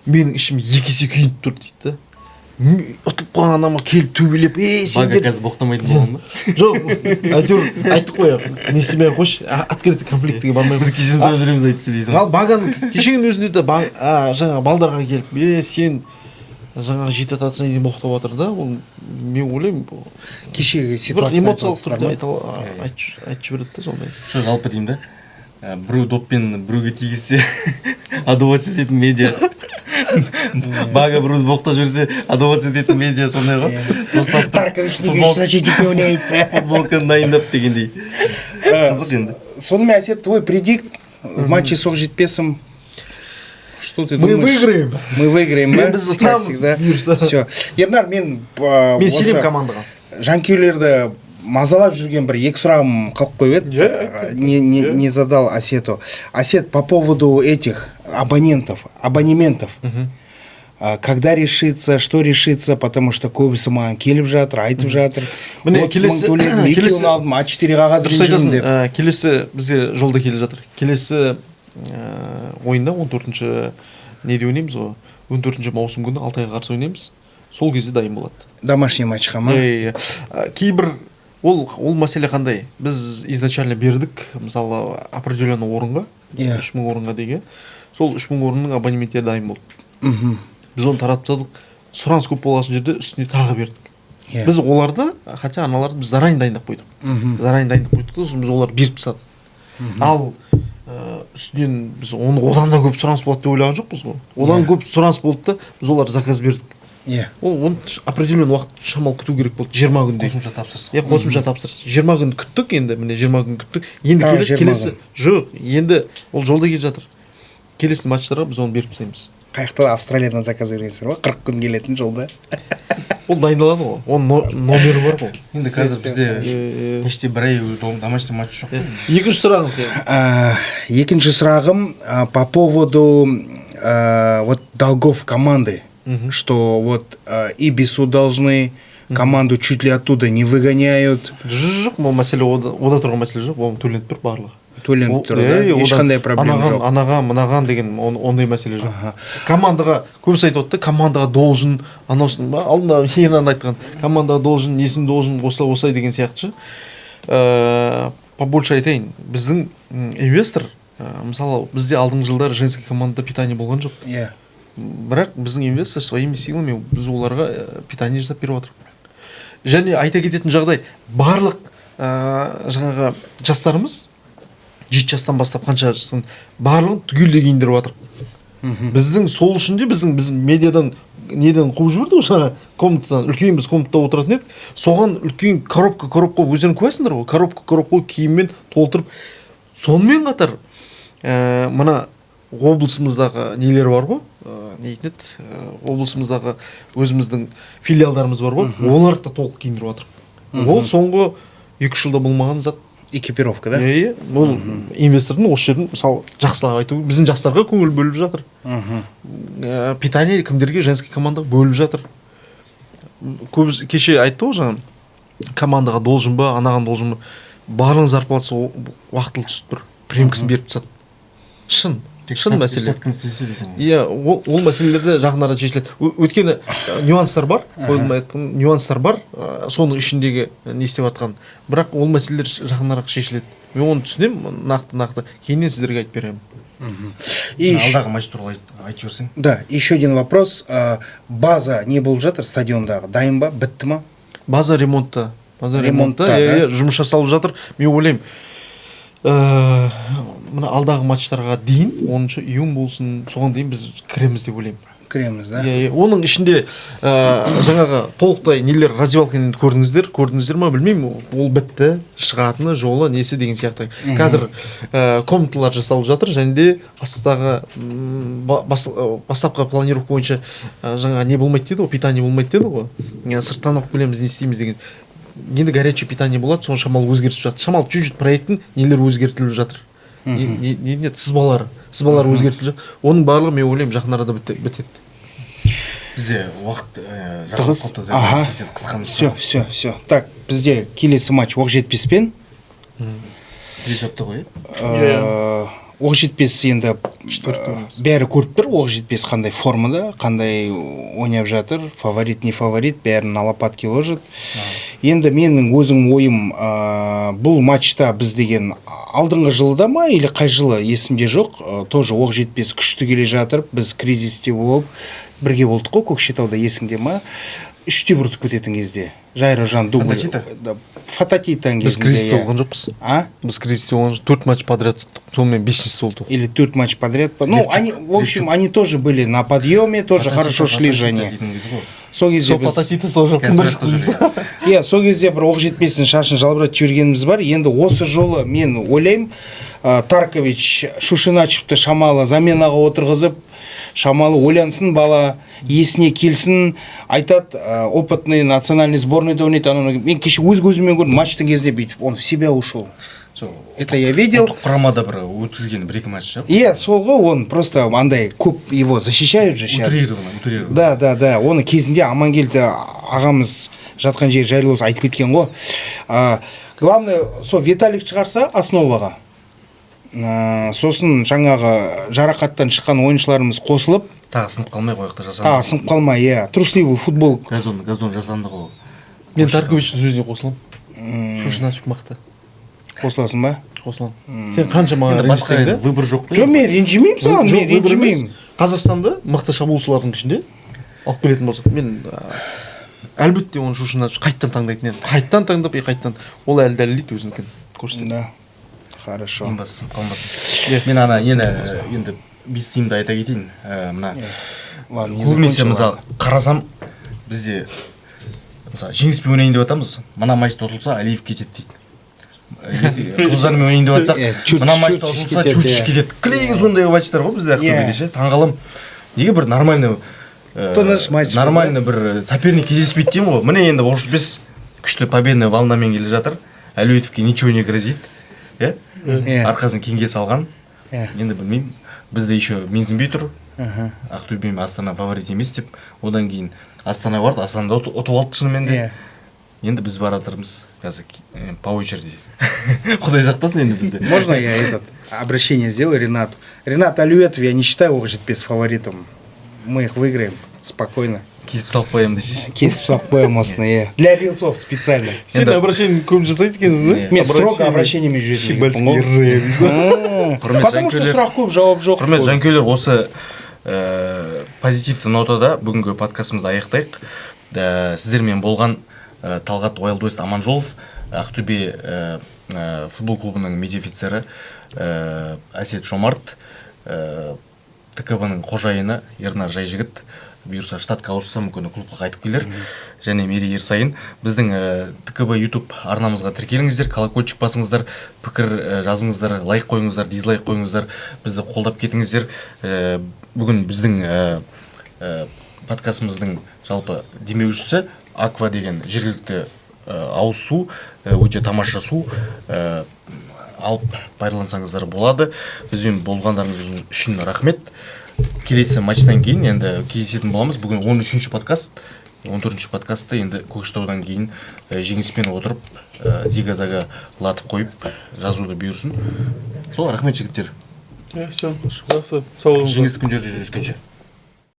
менің ішім 2 есе күйініп тұр дейді да. Ұтылып қалған адамға келіп төбелеп, сендер... Бага қазір боқтамайтын болған ба? Жоқ, әйтеуір айттық қой, не істемей қойшы, открытый конфликтіге бармай. Біз кешірім сұрап жүреміз айтыпсы дейсің. Ал Баганың кешегінің өзінде де жаңа балдарға келіп, сен жаңағы жеті ататсың дейін боқтап жатыр да, ол мен ойлаймын кешегі бір ситуация эмоциялық түрде айтып жібереді да сондай. Що жалпы деймін да, біреу доппен біреуге тигізсе адовать ететін медиа, Бага біреуді боқтап жүрсе адовать ететін медиа сондай ғой. Достастық Таркович неге значит ойнайды. футболканы дайындап дегендей. Қызық енді. Сонымен Әсет, твой предикт в матче с Оқжетпесом. Что ты Мы думаешь? выиграем. Мы выиграем, да? Біз ұтамыз, бұйырса. Все. Ернар, мен сенемін командаға. жанкүйерлерді мазалап жүрген бір 2 сұрағым қалып қойып еді. Не задал Асету. Асет, по поводу этих абонементов. Когда решится, что решится, потому что көбісі маған келіп жатыр, айтып жатыр. Міне келесі А4 қағаз режимін деп. Келесі бізге жолда келе жатыр. Келесі ойында 14-ші неде ойнаймыз ғой? 14-ші маусым күні Алтайға қарсы ойнаймыз. Сол кезде дайын болады. Домашний матчқа ма? Кейбір ол мәселе қандай? Біз изначально бердік, мысалы, определенный орынға, 3000 орынға деген. Сол 3000 орынның абонементтері дайын болды. Біз оны таратып тастадық. Сұраныс көп болған жерде үстіне тағы бердік. Біз оларды, хотя аналарды біз заранее дайындап қойдық. Сосын біз оларды беріп тастадық. Ал үстінен біз одан да көп сұраныс болады деп ойлаған жоқпыз ғой. Одан көп сұраныс болды да, біз оларды заказ бердік. Оны определенный уақыт шамал күту керек болды, 20 күндей. Қосымша тапсырыс. Қосымша тапсырыс. 20 күн күттік енді, міне 20 күн күттік. Енді келесі, жоқ, енді ол жолда келе жатыр. Келесі матчтарға біз оны беріп тастаймыз. Қаяқтан Австралиядан заказ бересіздер ма? 40 күн келетін жолда. Ол дайындалады ғой. Оның номері бар ғой. Енді қазір бізде почти бір ай домашний матч жоқ. Екінші сұрағың сен. Екінші сұрағым по поводу вот долгов команды, что вот Ибису должны, команду чуть ли оттуда не выгоняют. Жоқ, бұл мәселе ода тұрған мәселе жоқ, ол төленіп тұр барлығы. Төленіп тұр, да? Ешқандай проблема жоқ. Анаған, мынаған деген ондай мәселе жоқ. Командаға, көбісі айтып отты, командаға должен, алдында хернан айтқан, командаға должен, несін должен, осылай деген сияқты. Побольше айтайын, біздің инвестор, мысалы, бізде алдыңғы жылдары женский командада питание болған жоқ. Бірақ біздің инвестор своими силами біз оларға питание жасап беріп отыр. Және айта кететін жағдай, барлық жаңағы жастарымыз 7 жастан бастап қанша жастан барлығын түгелдей киіндіріп отыр. Біздің сол үшін де біздің медиадан неден қуып жіберді осы комнатадан, үлкен біз комнатада отыратын едік. Соған үлкен коробка өздерің куәсіңдер ғой, коробка киіммен толтырып. Сонымен қатар мына облысымыздағы нелер бар ғой, не дейтін еді, облысымыздағы өзіміздің филиалдарымыз бар ғой, оларды да толық киіндіріп отыр. Ол соңғы 2 жылда болмаған зат. Экипировка, да? Ол инвестордың осы жердің, мысалы, жақсылап айту, біздің жастарға көңіл бөліп жатыр. Питание кімдерге женский командаға бөліп жатыр. Көбісі кеше айтты ғой жаңа, командаға должен ба, анаған должен ба, барлығын зарплатасы уақытылы түсіп тұр. Премкасын беріп тастады. Шын мәселе. Ол мәселелерді жақын арада шешіледі. Өйткені нюанстар бар, қойылмайтын нюанстар бар, соның ішіндегі не істеп жатқан. Бірақ ол мәселелер жақын арада шешіледі. Мен оны түсінемін, нақты. Кейіннен сіздерге айтып беремін. Алдағы матч туралы айтып жіберсең. Да, еще один вопрос. База не болып жатыр стадиондағы, дайын ба, бітті ма? База ремонтта, жұмыс жасалып жатыр. Мен ойлаймын, мына алдағы матчтарға дейін 10 июнь болсын, соған дейін біз кіреміз деп ойлаймын. Кіреміз, да? Оның ішінде жаңағы толықтай нелер раздевалканы көрдіңіздер ма білмеймін, ол бітті, шығатыны, жолы, несі деген сияқты. Қазір комнаталар жасалып жатыр, және де астағы бастапқы планировка бойынша жаңа не болмайды деді ғой, питание болмайды деді ғой. Сырттан оқып білеміз, не істейміз деген. Енді горячий питание болады, соны шамал өзгертіп жатыр. Шамал чуть-чуть проекттің нелер өзгертіліп жатыр. Сызбалары өзгертіліп жатыр. Оның барлығы мен ойлаймын жақын арада бітеді. Бізде уақыт жақын қопты қысқамыз. Все. Так, бізде келесі матч Оқжетпеспен. Келесі апта ғой. Оқжетпес енді бәрі көріп тұр, Оқжетпес қандай формада, қандай ойнап жатыр, фаворит не фаворит, бәрін алапат ложат. Енді менің өзім ойым, бұл матчта біз деген алдыңғы жылда ма или қай жылы есімде жоқ, тоже Оқжетпес күшті келе жатыр, біз кризисте болып бірге болдық қой Көкшетауда, есіңде ма? 3-те бұртып кететін кезде. Жайрожан дубль. Фататитан кезінде. Біз кризисте болған жоқпыз. Біз кризисте болған 4 матч подряд ұттық. Сонымен 5-шісі болдық. Или 4 матч подряд. Ну, они, в общем, они тоже были на подъеме, тоже хорошо шли же они. Сол кезде біз... Фататиті сол жақтың бір шықтыңыз. Сол кезде бір Оқжетпестің шашын жалбыратып жібергеніміз бар. Енді осы жолы мен ойлаймын, Таркович Шушиначевті шамалы заменаға отырғызып, шамалы ойлансын бала, есіне келсін, айтады, опытный национальный сборныйда ойнайды. Мен кеше өз көзіммен көрдім, матчтың кезінде бүйтіп, он в себя ушел. Это я видел. Құрамада бір өткізген бір-екі матч шығып. Иә, сол ғой, он просто андай көп его защищают же сейчас. Утрированно. Да. Оны кезінде Амангелді ағамыз жатқан жер жайлы болса айтып кеткен ғой. Главное, сол Виталик шығарса основаға. Сосын жаңағы жарақаттан шыққан ойыншыларымыз қосылып, тағы сынып қалмай қойықты жасанды. Тағы сынып қалмай, иә. Трусливый футбол. Газон жасанды ғой. Мен Тарковичтің сөзіне қосылам. Шушиначев мықты. Қосыласың ба? Қосылам. Сен қаншама ренжісең де? Выбор жоқ. Жоқ, мен ренжімеймін саған, мен ренжімеймін. Қазақстанда мықты шабуылшылардың ішінде алып келетін болсақ, мен әлбетте оны Шушиначев қайттан таңдайтын едім. Қайттан таңдап, қайттан ол әлі дәлелдейді өзінікін. Көрсетеді. Да. Хорошо. Сынып қалмасын. Мен ана енді бес тимді айта кетейін. Мына көбінесе мысалы қарасам бізде мысалы жеңіспен ойнайын деп жатамыз. Мына матчта ұтылса Алиев кетеді дейді. Қызылжармен ойнайын деп жатсақ, мына матчта ұтылса Чучич кетеді. Клейін сондай матчтар ғой бізде Ақтөбеде ше. Таңғалам. Неге бір нормальный нормальный бір соперник кездеспейді деймін ғой. Міне енді Оқжетпес күшті победный волнамен келе жатыр. Әлеуетовке ничего не грозит. Арқасын кеңге салған. Енді білмеймін. Бізде еще менсінбей тұр. Ақтөбе Астана фаворит емес деп. Одан кейін Астана барды. Астанада ұтып алды шынымен де. Енді біз баратырмыз. Қазір по очереди. Құдай сақтасын енді бізде. Можно я этот обращение сделаю Ренату? Ренат Алюетов, я не считаю Оқжетпес фаворитом. Мы их выиграем спокойно. Кесіп салып қоямын деші. Кесіп салып қоямын осыны, Для рилсов специально. Сен обращение көп жасайды екенсің, да? Мен строго обращениямен жүретін. Потому что сұрақ көп, жауап жоқ. Құрметті жанкүйерлер, осы позитивті нотада бүгінгі подкастымызды аяқтайық. Сіздермен болған Талғат Уайлдуэст Аманжолов, Ақтөбе футбол клубының медиаофицері Әсет Жомарт, ТКБ-ның қожайыны Ернар Жайжігіт, бұйырса штатқа ауысса мүмкін клубқа қайтып келер, және Мери Ерсайын. Біздің ТКБ YouTube арнамызға тіркеліңіздер, колокольчик басыңыздар, пікір жазыңыздар, лайк қойыңыздар, дизлайк қойыңыздар, бізді қолдап кетіңіздер. Бүгін біздің подкастымыздың жалпы демеушісі Аква деген жергілікті ауыз су, өте тамаша су, алып пайдалансаңыздар болады. Бізбен болғандарыңыз үшін рахмет. Келесі матчтан кейін енді кездесетін боламыз. Бүгін 13-ші подкаст, 14-ші подкастта енді Көкшетаудан кейін жеңіспен отырып, зига-зага латып қойып жазуды бұйырсын. Сол, рахмет жігіттер. Все, жақсы, сау болыңыздар. Жеңісті күндерде жүздескенше.